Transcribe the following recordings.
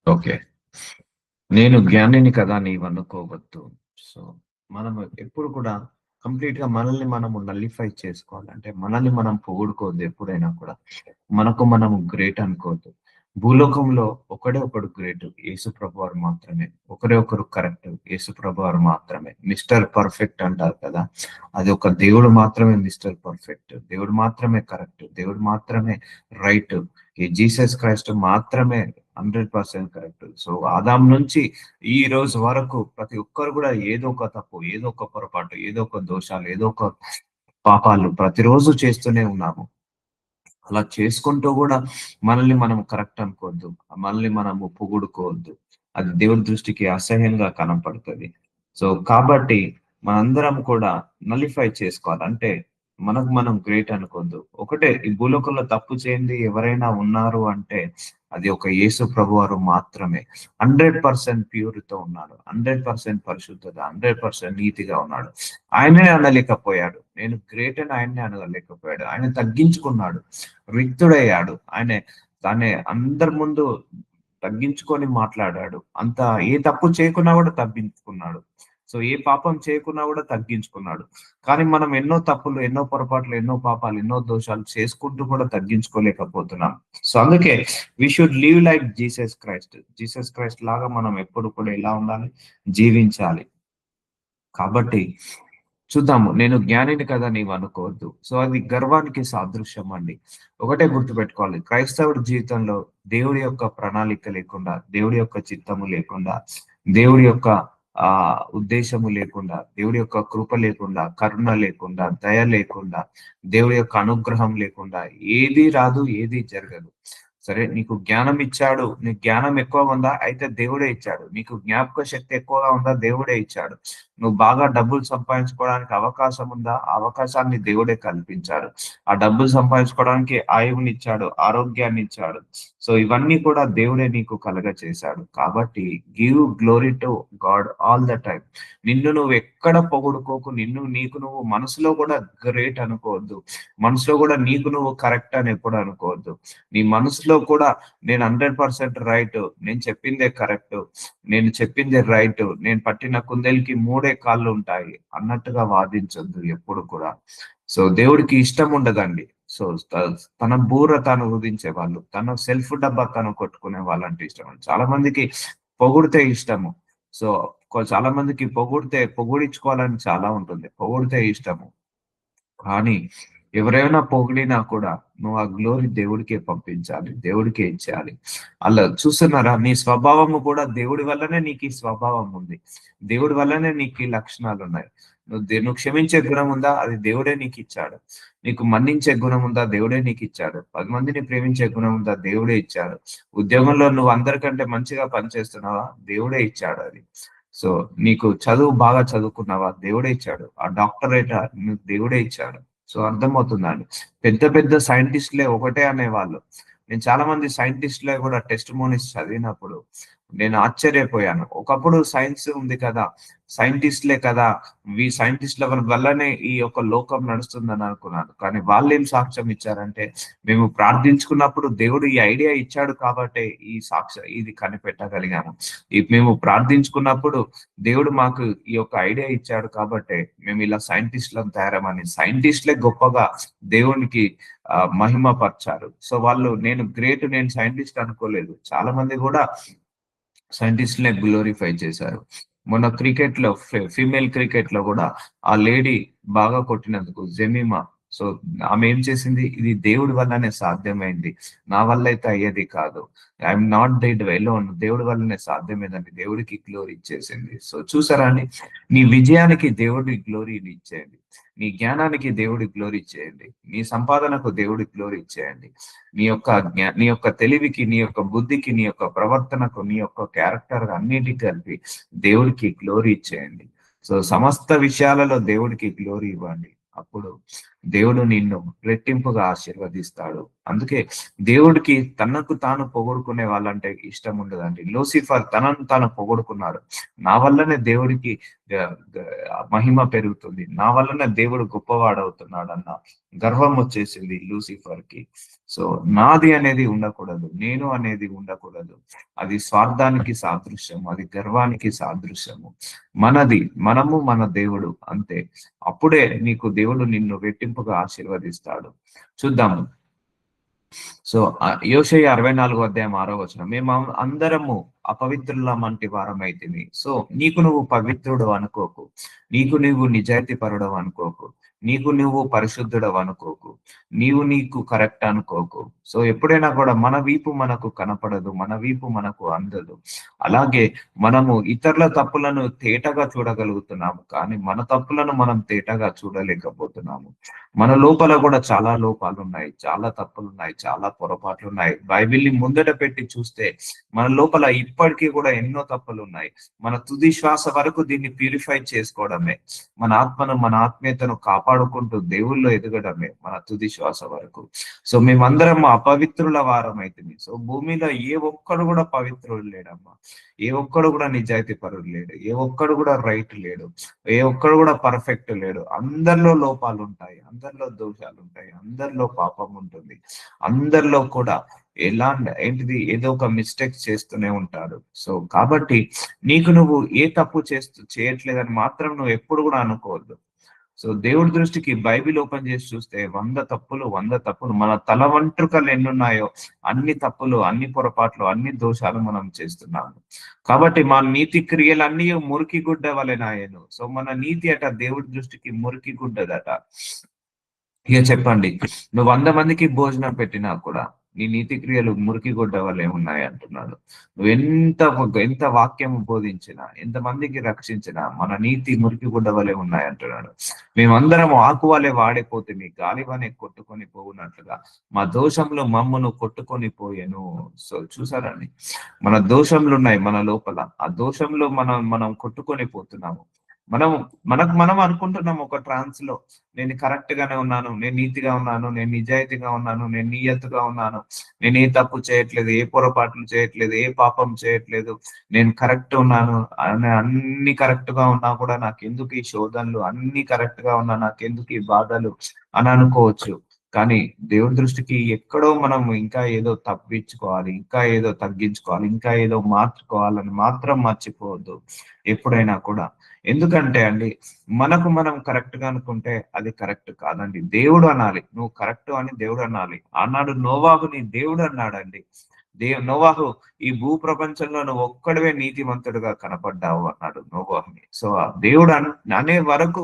Okay. నేను జ్ఞానిని కదా నీవనుకోవద్దు. సో, మనం ఎప్పుడు కూడా కంప్లీట్‌గా మనల్ని మనము నల్లిఫై చేసుకోవాలి. అంటే మనల్ని మనం పొగుడుకోవద్దు ఎప్పుడైనా కూడా. మనకు మనము గ్రేట్ అనుకోవద్దు. భూలోకంలో ఒకడే ఒకడు గ్రేట్. యేసు ప్రభువారు మాత్రమే. ఒకరే ఒకరు కరెక్ట్. యేసు ప్రభువారు మాత్రమే. మిస్టర్ పర్ఫెక్ట్ అంటారు కదా! అది ఒక దేవుడు మాత్రమే మిస్టర్ పర్ఫెక్ట్. దేవుడు మాత్రమే కరెక్ట్. దేవుడు మాత్రమే రైట్. ఈ జీసస్ క్రైస్ట్ మాత్రమే 100% కరెక్ట్. సో, ఆదాం నుంచి ఈ రోజు వరకు ప్రతి ఒక్కరు కూడా ఏదో ఒక తప్పు, ఏదో ఒక పొరపాటు, ఏదో ఒక దోషాలు, ఏదో ఒక పాపాలు ప్రతిరోజు చేస్తూనే ఉన్నాము. అలా చేసుకుంటూ గూడా మనల్ని మనం కరెక్ట్ అనుకోవద్దు. మనల్ని మనము పొగుడుకోవద్దు. అది దేవుడి దృష్టికి అసహ్యంగా కనపడుతది. సో, కాబట్టి మనందరం కూడా నలిఫై చేసుకోవాలి. అంటే మనకు మనం గ్రేట్ అనుకోవద్దు. ఒకటే ఈ భూలోకంలో తప్పు చేయంది ఎవరైనా ఉన్నారు అంటే అది ఒక యేసు ప్రభువారు మాత్రమే. 100% ప్యూర్‌తో ఉన్నాడు. 100% పరిశుద్ధత, 100% నీతిగా ఉన్నాడు. ఆయనే అనలేకపోయాడు. నేను గ్రేట్ అని ఆయన్నే అనలేకపోయాడు. ఆయన తగ్గించుకున్నాడు. రిక్తుడయ్యాడు. తానే అందరి ముందు తగ్గించుకొని మాట్లాడాడు. అంత ఏ తప్పు చేయకున్నా గూడా తగ్గించుకున్నాడు. సో, ఏ పాపం చేయకున్నా గూడా తగ్గించుకున్నాడు. కానీ మనం ఎన్నో తప్పులు, ఎన్నో పొరపాట్లు, ఎన్నో పాపాలు, ఎన్నో దోషాలు చేసుకుంటూ కూడా తగ్గించుకోలేకపోతున్నాం. సో, అందుకే we should live like Jesus Christ. Jesus Christ లాగా మనం ఎప్పుడు కూడా ఎలా ఉండాలి? జీవించాలి. కాబట్టి చూద్దాము. నేను జ్ఞానిని కదా నీవనుకోవద్దు. సో, అది గర్వానికి సాదృశ్యం అండి. ఒకటే గుర్తుపెట్టుకోవాలి. క్రైస్తవుడి జీవితంలో దేవుడి యొక్క ప్రణాళిక లేకుండా, దేవుడి యొక్క చిత్తము లేకుండా, దేవుడి యొక్క ఉద్దేశము లేకుండా, దేవుడి యొక్క కృప లేకుండా, కరుణ లేకుండా, దయ లేకుండా, దేవుడి యొక్క అనుగ్రహం లేకుండా ఏది రాదు, ఏది జరగదు. సరే నీకు జ్ఞానం ఇచ్చాడు. నీకు జ్ఞానం ఎక్కువగా ఉందా? అయితే దేవుడే ఇచ్చాడు. నీకు జ్ఞాపక శక్తి ఎక్కువగా ఉందా? దేవుడే ఇచ్చాడు. నువ్వు బాగా డబ్బులు సంపాదించుకోవడానికి అవకాశం ఉందా? ఆ అవకాశాన్ని దేవుడే కల్పించాడు. ఆ డబ్బులు సంపాదించుకోవడానికి ఆయువునిచ్చాడు, ఆరోగ్యాన్నిచ్చాడు. సో, ఇవన్నీ కూడా దేవుడే నీకు కలుగచేశాడు. కాబట్టి give glory to God all the time. నిన్ను నువ్వు ఎక్కడ పొగుడుకోకు. నీకు నువ్వు మనసులో కూడా గ్రేట్ అనుకోవద్దు. మనసులో కూడా నీకు నువ్వు కరెక్ట్ అని ఎప్పుడు అనుకోవద్దు. నీ మనసులో కూడా నేను 100% రైట్. నేను చెప్పిందే కరెక్ట్. నేను చెప్పిందే రైట్. నేను పట్టిన కుందేలుకి మూడే కాళ్ళు ఉంటాయి అన్నట్టుగా వాదించొద్దు ఎప్పుడు కూడా. సో, దేవుడికి ఇష్టం ఉండదండి. సో, తన బూర తాను ఊదించేవాళ్ళు, తన సెల్ఫ్ డబ్బా తను కొట్టుకునే వాళ్ళంటే ఇష్టం. చాలా మందికి పొగుడితే ఇష్టము. సో, చాలా మందికి పొగిడించుకోవాలని చాలా ఉంటుంది. పొగిడితే ఇష్టము. కానీ ఎవరైనా పొగిడినా కూడా నువ్వు ఆ గ్లోరీ దేవుడికే పంపించాలి. దేవుడికే ఇచ్చేయాలి. అలా చూస్తున్నారా? నీ స్వభావము కూడా దేవుడి వల్లనే నీకీ స్వభావం ఉంది. దేవుడి వల్లనే నీకీ లక్షణాలున్నాయి. నువ్వు క్షమించే గుణం ఉందా? అది దేవుడే నీకిచ్చాడు. నీకు మన్నించే గుణం ఉందా? దేవుడే నీకిచ్చాడు. 10 మందిని ప్రేమించే గుణం ఉందా? దేవుడే ఇచ్చాడు. ఉద్యోగంలో నువ్వు అందరికంటే మంచిగా పనిచేస్తున్నావా? దేవుడే ఇచ్చాడు అది. సో, నీకు చదువు బాగా చదువుకున్నావా? దేవుడే ఇచ్చాడు. ఆ డాక్టరేట్ నీకు దేవుడే ఇచ్చాడు. సో, అర్థమవుతుందా అండి? పెద్ద పెద్ద సైంటిస్ట్‌లే ఒకటే అనేవాళ్ళు. నేను చాలా మంది సైంటిస్ట్‌లే గూడా టెస్టిమోనీస్ చదివినప్పుడు నేను ఆశ్చర్యపోయాను. ఒకప్పుడు సైన్స్ ఉంది కదా! సైంటిస్ట్‌లే కదా! సైంటిస్ట్‌ల వల్లనే ఈ యొక్క లోకం నడుస్తుందని అనుకున్నాను. కానీ వాళ్ళేం సాక్ష్యం ఇచ్చారంటే, మేము ప్రార్థించుకున్నప్పుడు దేవుడు ఈ ఐడియా ఇచ్చాడు కాబట్టే ఇది కనిపెట్టగలిగాము. మేము ప్రార్థించుకున్నప్పుడు దేవుడు మాకు ఈ యొక్క ఐడియా ఇచ్చాడు కాబట్టే మేమిలా సైంటిస్ట్‌లం తయారమని సైంటిస్ట్‌లే గొప్పగా దేవునికి మహిమ పర్చారు. సో, నేను గ్రేట్, నేను సైంటిస్ట్ అనుకోలేదు. చాలా మంది గూడా సైంటిస్ట్‌లే గ్లోరిఫై చేశారు. మొన్న క్రికెట్‌లో ఫీమేల్ క్రికెట్‌లో గూడా ఆ లేడీ బాగా కొట్టినందుకు జెమిమా. సో, ఆమె ఏం చేసింది? ఇది దేవుడి వల్లనే సాధ్యమైంది. నా వల్ల అయితే అయ్యేది కాదు. I'm not did alone. దేవుడి వల్లనే సాధ్యమైందని దేవుడికి గ్లోరీ ఇచ్చేసింది. సో, చూసారా అండి? నీ విజయానికి దేవుడి గ్లోరీని ఇచ్చేయండి. నీ జ్ఞానానికి దేవుడి గ్లోరీ ఇచ్చేయండి. నీ సంపాదనకు దేవుడి గ్లోరీ ఇచ్చేయండి. నీ యొక్క తెలివికి, నీ యొక్క బుద్ధికి, నీ యొక్క ప్రవర్తనకు, నీ యొక్క క్యారెక్టర్ అన్నిటికి కలిపి దేవుడికి గ్లోరీ ఇచ్చేయండి. సో, సమస్త విషయాలలో దేవుడికి గ్లోరీ ఇవ్వండి. అప్పుడు దేవుడు నిన్ను రెట్టింపుగా ఆశీర్వదిస్తాడు. అందుకే దేవుడికి తనకు తాను పొగడుకునే వాళ్ళంటే ఇష్టం ఉండదండి. లూసిఫర్ తనను తాను పొగడుకున్నాడు. నా వల్లనే దేవుడికి మహిమ పెరుగుతుంది, నా వల్లనే దేవుడు గొప్పవాడవుతున్నాడన్న గర్వం వచ్చేసింది లూసిఫర్ కి. సో నాది అనేది ఉండకూడదు, నేను అనేది ఉండకూడదు. అది స్వార్థానికి సాదృశ్యము, అది గర్వానికి సాదృశ్యము. మనది మనము, మన దేవుడు అంతే. అప్పుడే నీకు దేవుడు నిన్ను రెట్టింపుగా ఆశీర్వదిస్తాడు. చూద్దాము. సో యోషయ 64 అధ్యాయం 6 వచనం, మేము అందరము అపవిత్రుల వంటి వారమైతిమి. సో నీకు నువ్వు పవిత్రుడు అనుకోకు, నీకు నువ్వు నిజాయితీ పరుడు అనుకోకు, నీకు నువ్వు పరిశుద్ధుడు అనుకోకు, నీకు కరెక్ట్ అనుకోకు. సో ఎప్పుడైనా కూడా మన వీపు మనకు కనపడదు, మన వీపు మనకు అందదు. అలాగే మనము ఇతరుల తప్పులను తేటగా చూడగలుగుతున్నాము, కానీ మన తప్పులను మనం తేటగా చూడలేకపోతున్నాము. మన లోపల కూడా చాలా లోపాలు ఉన్నాయి, చాలా తప్పులు ఉన్నాయి, చాలా పొరపాట్లు ఉన్నాయి. బైబిల్ని ముందట పెట్టి చూస్తే మన లోపల ఇప్పటికీ కూడా ఎన్నో తప్పులు ఉన్నాయి. మన తుది శ్వాస వరకు దీన్ని ప్యూరిఫై చేసుకోవడమే, మన ఆత్మను, మన ఆత్మీయతను కాపాడుకుంటూ దేవుల్లో ఎదగడమే మన తుది శ్వాస వరకు. సో మేమందరం అపవిత్రుల వారం అయితుంది. సో భూమిలో ఏ ఒక్కడు కూడా పవిత్రుడు లేడమ్మా, ఏ ఒక్కడు కూడా నిజాయితీ పరుడు లేడు, ఏ ఒక్కడు కూడా రైట్ లేడు, ఏ ఒక్కడు కూడా పర్ఫెక్ట్ లేడు. అందరిలో లోపాలు ఉంటాయి, అందరిలో దోషాలు ఉంటాయి, అందరిలో పాపం ఉంటుంది, అందరిలో కూడా ఏంటిది ఏదో ఒక మిస్టేక్స్ చేస్తూనే ఉంటాడు. సో కాబట్టి నీకు నువ్వు ఏ తప్పు చేయట్లేదని మాత్రం నువ్వు ఎప్పుడు కూడా అనుకోవద్దు. సో దేవుడి దృష్టికి బైబిల్ ఓపెన్ చేసి చూస్తే 100 తప్పులు మన తల వంట్రుకలు ఎన్నున్నాయో అన్ని తప్పులు, అన్ని పొరపాట్లు, అన్ని దోషాలు మనం చేస్తున్నాము. కాబట్టి మా నీతి క్రియలన్నీ మురికి గుడ్డ వలెనాయను. సో మన నీతి అట దేవుడి దృష్టికి మురికి గుడ్డదట. ఇక చెప్పండి, నువ్వు 100 మందికి భోజనం పెట్టినా కూడా నీ నీతి క్రియలు మురికి గుడ్డ వల్లే ఉన్నాయి అంటున్నాడు. నువ్వు ఎంత వాక్యం బోధించినా, ఎంతమందికి రక్షించినా మన నీతి మురికి గుడ్డ వల్లే ఉన్నాయి అంటున్నాడు. మేమందరం ఆకు వలె వాడిపోతే మీ గాలివనే కొట్టుకొని పోవునట్లుగా మా దోషంలో మమ్మను కొట్టుకొని పోయాను. సో చూసారండి, మన దోషంలు ఉన్నాయి మన లోపల, ఆ దోషంలో మనం కొట్టుకొని పోతున్నాము. మనం అనుకుంటున్నాం ఒక ట్రాన్స్ లో, నేను కరెక్ట్ గానే ఉన్నాను, నేను నీతిగా ఉన్నాను, నేను నిజాయితీగా ఉన్నాను, నేను నియత్తుగా ఉన్నాను, నేను ఏ తప్పు చేయట్లేదు, ఏ పొరపాట్లు చేయట్లేదు, ఏ పాపం చేయట్లేదు, నేను కరెక్ట్ ఉన్నాను, అన్ని కరెక్ట్ గా ఉన్నా కూడా నాకెందుకు ఈ శోధనలు, అన్ని కరెక్ట్ గా ఉన్నా నాకెందుకు ఈ బాధలు అని అనుకోవచ్చు. కానీ దేవుడి దృష్టికి ఎక్కడో మనం ఇంకా ఏదో తప్పించుకోవాలి, ఇంకా ఏదో తగ్గించుకోవాలి, ఇంకా ఏదో మార్చుకోవాలని మాత్రం మర్చిపోవద్దు ఎప్పుడైనా కూడా. ఎందుకంటే అండి, మనం కరెక్ట్ గా అనుకుంటే అది కరెక్ట్ కాదండి. దేవుడు అనాలి, నువ్వు కరెక్ట్ అని దేవుడు అనాలి. అన్నాడు నోవాహుని దేవుడు అన్నాడండి. నోవాహు, ఈ భూ ప్రపంచంలో నువ్వు ఒక్కడివే నీతిమంతుడుగా కనపడ్డావు అన్నాడు నోవాహుని. సో దేవుడు అనే వరకు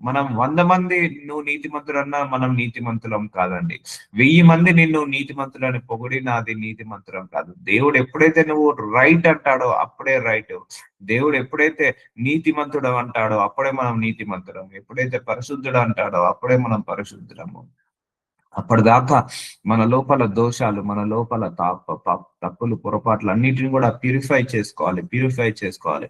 మనం 100 మంది నువ్వు నీతిమంతుడు అన్నా మనం నీతిమంతులం కాదండి. 1000 మంది నిన్ను నీతిమంతులని పొగిడినా అది నీతిమంతులం కాదు. దేవుడు ఎప్పుడైతే నువ్వు రైట్ అంటాడో అప్పుడే రైట్. దేవుడు ఎప్పుడైతే నీతిమంతుడు అంటాడో అప్పుడే మనం నీతిమంతులం. ఎప్పుడైతే పరిశుద్ధుడు అంటాడో అప్పుడే మనం పరిశుద్ధులము. అప్పటిదాకా మన లోపల దోషాలు, మన లోపల తప్పులు, పొరపాట్లు అన్నిటిని కూడా ప్యూరిఫై చేసుకోవాలి.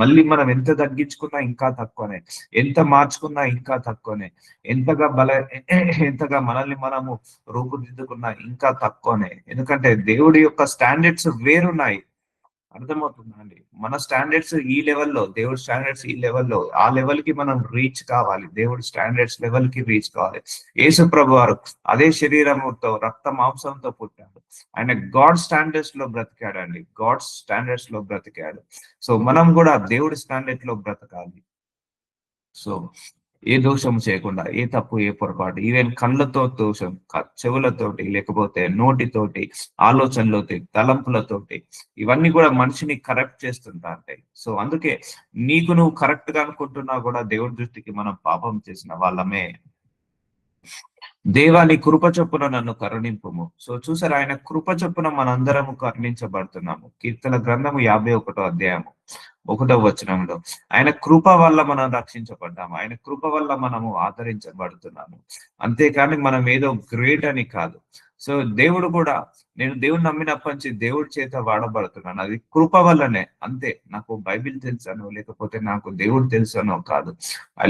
మళ్ళీ మనం ఎంత తగ్గించుకున్నా ఇంకా తక్కువనే, ఎంత మార్చుకున్నా ఇంకా తక్కువనే, ఎంతగా మనల్ని మనము రూపుదిద్దుకున్నా ఇంకా తక్కువనే. ఎందుకంటే దేవుడి యొక్క స్టాండర్డ్స్ వేరున్నాయి. అర్థమవుతుందా అండి? మన స్టాండర్డ్స్ ఈ లెవెల్లో, దేవుడి స్టాండర్డ్స్ ఈ లెవెల్లో, ఆ లెవెల్ కి మనం రీచ్ కావాలి, దేవుడి స్టాండర్డ్స్ లెవెల్ కి రీచ్ కావాలి. యేసు ప్రభు వారు అదే శరీరముతో రక్త మాంసంతో పుట్టాడు, ఆయన గాడ్ స్టాండర్డ్స్ లో బ్రతికాడండి, గాడ్ స్టాండర్డ్స్ లో బ్రతికాడు. సో మనం కూడా దేవుడి స్టాండర్డ్ లో బ్రతకాలి. సో ఏ దోషం చేయకుండా, ఏ తప్పు, ఏ పొరపాటు, ఈవెన్ కళ్ళతో దోషం, చెవులతోటి, లేకపోతే నోటితోటి, ఆలోచనలతోటి, తలంపులతోటి, ఇవన్నీ కూడా మనిషిని కరెక్ట్ చేస్తుంటా ఉంటాయి. సో అందుకే నీకు నువ్వు కరెక్ట్ గా అనుకుంటున్నా కూడా దేవుడి దృష్టికి మనం పాపం చేసిన వాళ్ళమే. దేవా నీ కృప చొప్పున నన్ను కరుణింపుము. సో చూసారు, ఆయన కృప చొప్పున మనందరము కరుణించబడుతున్నాము. కీర్తన గ్రంథము 51 అధ్యాయము 1 వచనంలో ఆయన కృప వల్ల మనం రక్షించబడ్డాము, ఆయన కృప వల్ల మనము ఆదరించబడుతున్నాము. అంతేకాని మనం ఏదో గ్రేట్ అని కాదు. సో దేవుడు కూడా, నేను దేవుడు నమ్మినప్పటి నుంచి దేవుడి చేత వాడబడుతున్నాను. అది కృప వల్లనే అంతే. నాకు బైబిల్ తెలుసనో, లేకపోతే నాకు దేవుడు తెలుసనో కాదు.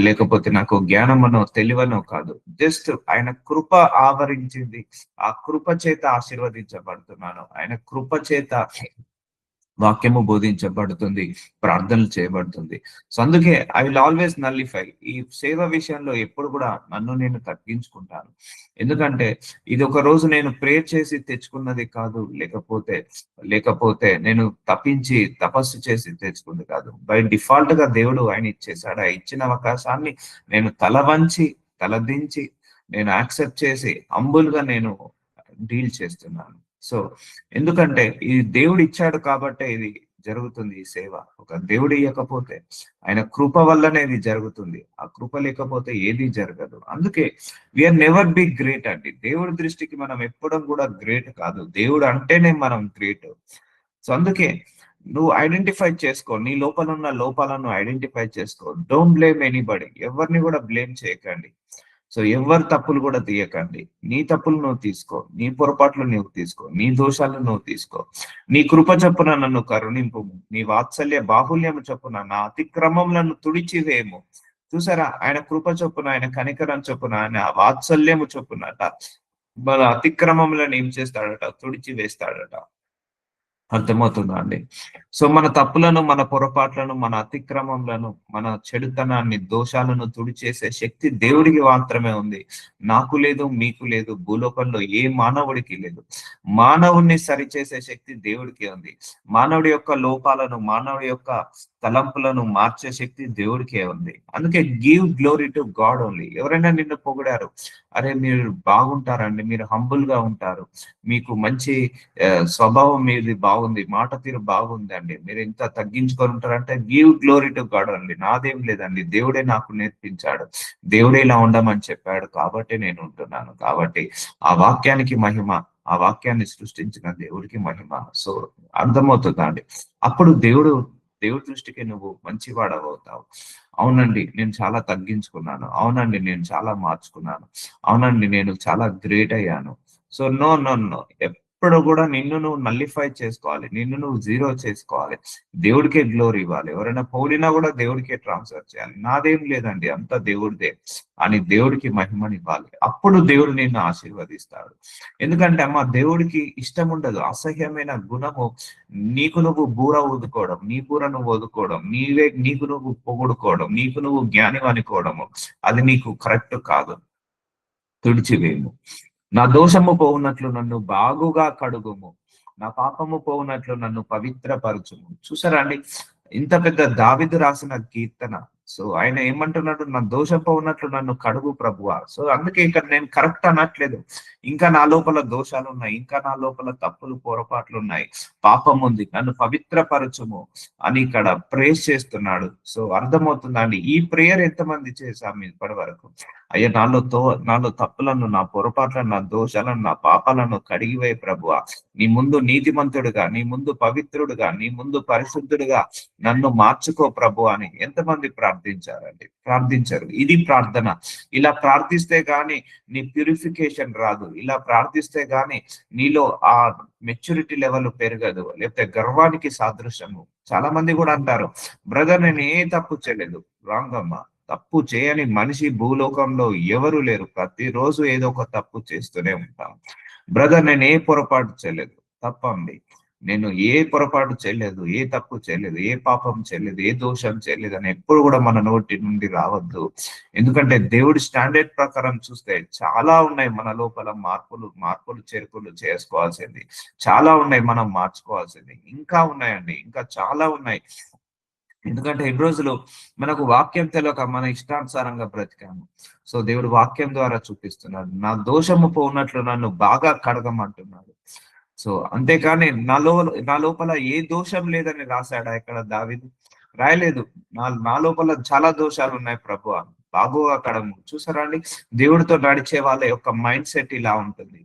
లేకపోతే నాకు జ్ఞానమనో, తెలివనో కాదు. జస్ట్ ఆయన కృప ఆవరించింది. ఆ కృప చేత ఆశీర్వదించబడుతున్నాను. ఆయన కృప చేత వాక్యము బోధించబడుతుంది, ప్రార్థనలు చేయబడుతుంది. సో అందుకే ఐ విల్ ఆల్వేస్ నల్లిఫై. ఈ సేవ విషయంలో ఎప్పుడు కూడా నన్ను నేను తగ్గించుకుంటాను. ఎందుకంటే ఇది ఒక రోజు నేను ప్రేయర్ చేసి తెచ్చుకున్నది కాదు. లేకపోతే లేకపోతే నేను తప్పించి తపస్సు చేసి తెచ్చుకుంది కాదు. బై డిఫాల్ట్ గా దేవుడు ఆయన ఇచ్చేసాడు. ఆ ఇచ్చిన అవకాశాన్ని నేను తల వంచి, తలదించి, నేను యాక్సెప్ట్ చేసి హంబుల్ గా నేను డీల్ చేస్తున్నాను. సో ఎందుకంటే ఇది దేవుడు ఇచ్చాడు కాబట్టే ఇది జరుగుతుంది ఈ సేవ. ఒక దేవుడు ఇయ్యకపోతే, ఆయన కృప వల్లనే ఇది జరుగుతుంది. ఆ కృప లేకపోతే ఏది జరగదు. అందుకే వీఆర్ నెవర్ బి గ్రేట్ అండి. దేవుడి దృష్టికి మనం ఎప్పుడూ కూడా గ్రేట్ కాదు. దేవుడు అంటేనే మనం గ్రేట్. సో అందుకే నువ్వు ఐడెంటిఫై చేసుకో. నీ లోపల ఉన్న లోపాలను ఐడెంటిఫై చేసుకో. Don't blame anybody. ఎవరిని కూడా బ్లేమ్ చేయకండి. సో ఎవరి తప్పులు కూడా తీయకండి. నీ తప్పులు నువ్వు తీసుకో, నీ పొరపాట్లు నువ్వు తీసుకో, నీ దోషాలు నువ్వు తీసుకో. నీ కృప చొప్పున నన్ను కరుణింపు, నీ వాత్సల్య బాహుల్యము చొప్పున నా అతిక్రమములను తుడిచివేయము. చూసారా, ఆయన కృప చొప్పున, ఆయన కనికరం చొప్పున, ఆయన వాత్సల్యము చొప్పునట మన అతిక్రమములను ఏం చేస్తాడట, తుడిచి వేస్తాడట. అర్థమవుతుందా అండి? సో మన తప్పులను, మన పొరపాట్లను, మన అతిక్రమములను, మన చెడుతనాన్ని, దోషాలను తుడిచేసే శక్తి దేవుడికి మాత్రమే ఉంది. నాకు లేదు, మీకు లేదు, భూలోకంలో ఏ మానవుడికి లేదు. మానవుణ్ణి సరిచేసే శక్తి దేవుడికి ఉంది. మానవుడి యొక్క లోపాలను, మానవుడి యొక్క తలంపులను మార్చే శక్తి దేవుడికే ఉంది. అందుకే give glory to God only. ఎవరైనా నిన్ను పొగిడారు, అరే మీరు బాగుంటారండి, మీరు హంబుల్ గా ఉంటారు, మీకు మంచి స్వభావం మీది బాగుంది, మాట తీరు బాగుందండి, మీరు ఇంత తగ్గించుకొని ఉంటారంటే గివ్ గ్లోరీ టు గాడ్ అండి. నాదేం లేదండి, దేవుడే నాకు నేర్పించాడు, దేవుడే ఇలా ఉండమని చెప్పాడు కాబట్టి నేను ఉంటున్నాను. కాబట్టి ఆ వాక్యానికి మహిమ, ఆ వాక్యాన్ని సృష్టించిన దేవుడికి మహిమ. సో అర్థమవుతుందా అండి? అప్పుడు దేవుడి దృష్టికి నువ్వు మంచివాడవుతావు. అవునండి నేను చాలా తగ్గించుకున్నాను, అవునండి నేను చాలా మార్చుకున్నాను, అవునండి నేను చాలా గ్రేట్ అయ్యాను. సో నో నో నో, ఎప్పుడు కూడా నిన్ను నువ్వు నల్లిఫై చేసుకోవాలి, నిన్ను నువ్వు జీరో చేసుకోవాలి, దేవుడికే గ్లోరీ ఇవ్వాలి. ఎవరైనా పోలినా కూడా దేవుడికే ట్రాన్స్ఫర్ చేయాలి. నాదేం లేదండి అంత దేవుడిదే అని దేవుడికి మహిమనివ్వాలి. అప్పుడు దేవుడు నిన్ను ఆశీర్వదిస్తాడు. ఎందుకంటే అమ్మ దేవుడికి ఇష్టం ఉండదు అసహ్యమైన గుణము. నీకు నువ్వు బూర ఊదుకోవడం, నీ బూర నువ్వు వదుకోవడం, నీకు నువ్వు పొగుడుకోవడం, నీకు నువ్వు జ్ఞానం అనుకోవడము, అది నీకు కరెక్ట్ కాదు. తుడిచివేయము. నా దోషము పోవునట్లు నన్ను బాగుగా కడుగుము, నా పాపము పోవునట్లు నన్ను పవిత్రపరచుము. చూసారా అండి, ఇంత పెద్ద దావీదు రాసిన కీర్తన. సో ఆయన ఏమంటున్నాడు, నా దోషం పోవునట్లు నన్ను కడుగు ప్రభువా. సో అందుకే ఇక్కడ నేను కరెక్ట్ అనట్లేదు, ఇంకా నా లోపల దోషాలు ఉన్నాయి, ఇంకా నా లోపల తప్పులు పొరపాట్లు ఉన్నాయి, పాపం ఉంది, నన్ను పవిత్రపరచుము అని ఇక్కడ ప్రేస్ చేస్తున్నాడు. సో అర్థమవుతుందా అండి? ఈ ప్రేయర్ ఎంతమంది చేశాము ఇప్పటి వరకు? అయ్యా నాలో తప్పులను, నా పొరపాట్లను, నా దోషాలను, నా పాపాలను కడిగివేయ ప్రభువా. నీ ముందు నీతిమంతుడుగా, నీ ముందు పవిత్రుడుగా, నీ ముందు పరిశుద్ధుడుగా నన్ను మార్చుకో ప్రభు అని ఎంతమంది ప్రార్థించారండి? ప్రార్థించారు. ఇది ప్రార్థన. ఇలా ప్రార్థిస్తే గాని నీ ప్యూరిఫికేషన్ రాదు. ఇలా ప్రార్థిస్తే గాని నీలో ఆ మెచ్యూరిటీ లెవెల్ పెరగదు. లేకపోతే గర్వానికి సాదృశ్యము. చాలా మంది కూడా అంటారు, బ్రదర్ నేను ఏ తప్పు చేయలేదు. రాంగ్ అమ్మా. తప్పు చేయని మనిషి భూలోకంలో ఎవరు లేరు. ప్రతిరోజు ఏదో ఒక తప్పు చేస్తూనే ఉంటాం. బ్రదర్ నేను ఏ పొరపాటు చేయలేదు. తప్పండి. నేను ఏ పొరపాటు చేయలేదు, ఏ తప్పు చేయలేదు, ఏ పాపం చేయలేదు, ఏ దోషం చేయలేదు అని ఎప్పుడు కూడా మన నోటి నుండి రావద్దు. ఎందుకంటే దేవుడి స్టాండర్డ్ ప్రకారం చూస్తే చాలా ఉన్నాయి మన లోపల మార్పులు చేర్పులు చేసుకోవాల్సింది చాలా ఉన్నాయి, మనం మార్చుకోవాల్సింది ఇంకా ఉన్నాయండి, ఇంకా చాలా ఉన్నాయి. ఎందుకంటే ఎన్ని రోజులు మనకు వాక్యం తెలియక మన ఇష్టానుసారంగా బ్రతికాము. సో దేవుడు వాక్యం ద్వారా చూపిస్తున్నాడు, నా దోషము పోనట్లు నన్ను బాగా కడగమంటున్నాడు. సో అంతేకాని నా లోపల ఏ దోషం లేదని రాశాడా ఇక్కడ దావీదు? రాయలేదు. నా లోపల చాలా దోషాలు ఉన్నాయి ప్రభు, బాగుగా కడము. చూసారా అండి, దేవుడితో నడిచే వాళ్ళ యొక్క మైండ్ సెట్ ఇలా ఉంటుంది.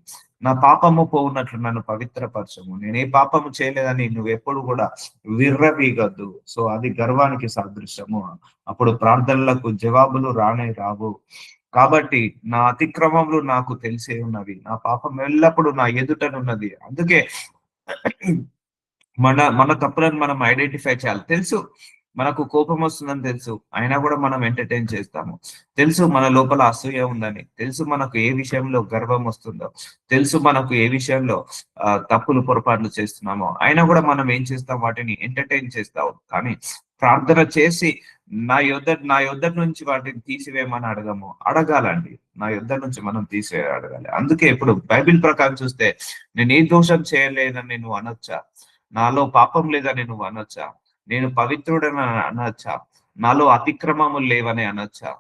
నా పాపము పోవునట్లు నన్ను పవిత్రపరచము. నేను ఏ పాపము చేయలేదని నువ్వు ఎప్పుడు కూడా విర్రవీగద్దు. సో అది గర్వానికి సాదృశ్యము. అప్పుడు ప్రార్థనలకు జవాబులు రానే రావు. కాబట్టి నా అతిక్రమములు నాకు తెలిసే ఉన్నవి. నా పాపం ఎల్లప్పుడూ నా ఎదుటనున్నది. అందుకే మన మన తప్పులను మనం ఐడెంటిఫై చేయాలి. తెలుసు మనకు కోపం వస్తుందని తెలుసు. అయినా కూడా మనం ఎంటర్‌టైన్ చేస్తాము. తెలుసు మన లోపల అసూయ ఉందని. తెలుసు మనకు ఏ విషయంలో గర్వం వస్తుందో. తెలుసు మనకు ఏ విషయంలో తప్పులు, పొరపాట్లు చేస్తున్నామో. అయినా కూడా మనం ఏం చేస్తాం వాటిని ఎంటర్‌టైన్ చేస్తాం. కానీ ప్రార్థన చేసి నా యొద్ద నుంచి వాటిని తీసివేయమని అడగము. అడగాలండి. నా యొద్ద నుంచి మనం అడగాలి. అందుకే ఇప్పుడు బైబిల్ ప్రకారం చూస్తే నేను ఏ దోషం చేయలేదని నువ్వు అనొచ్చా? నాలో పాపం లేదని నువ్వు అనొచ్చా? నేను పవిత్రుడని అనొచ్చా? నాలో అతిక్రమములు లేవని అనొచ్చా?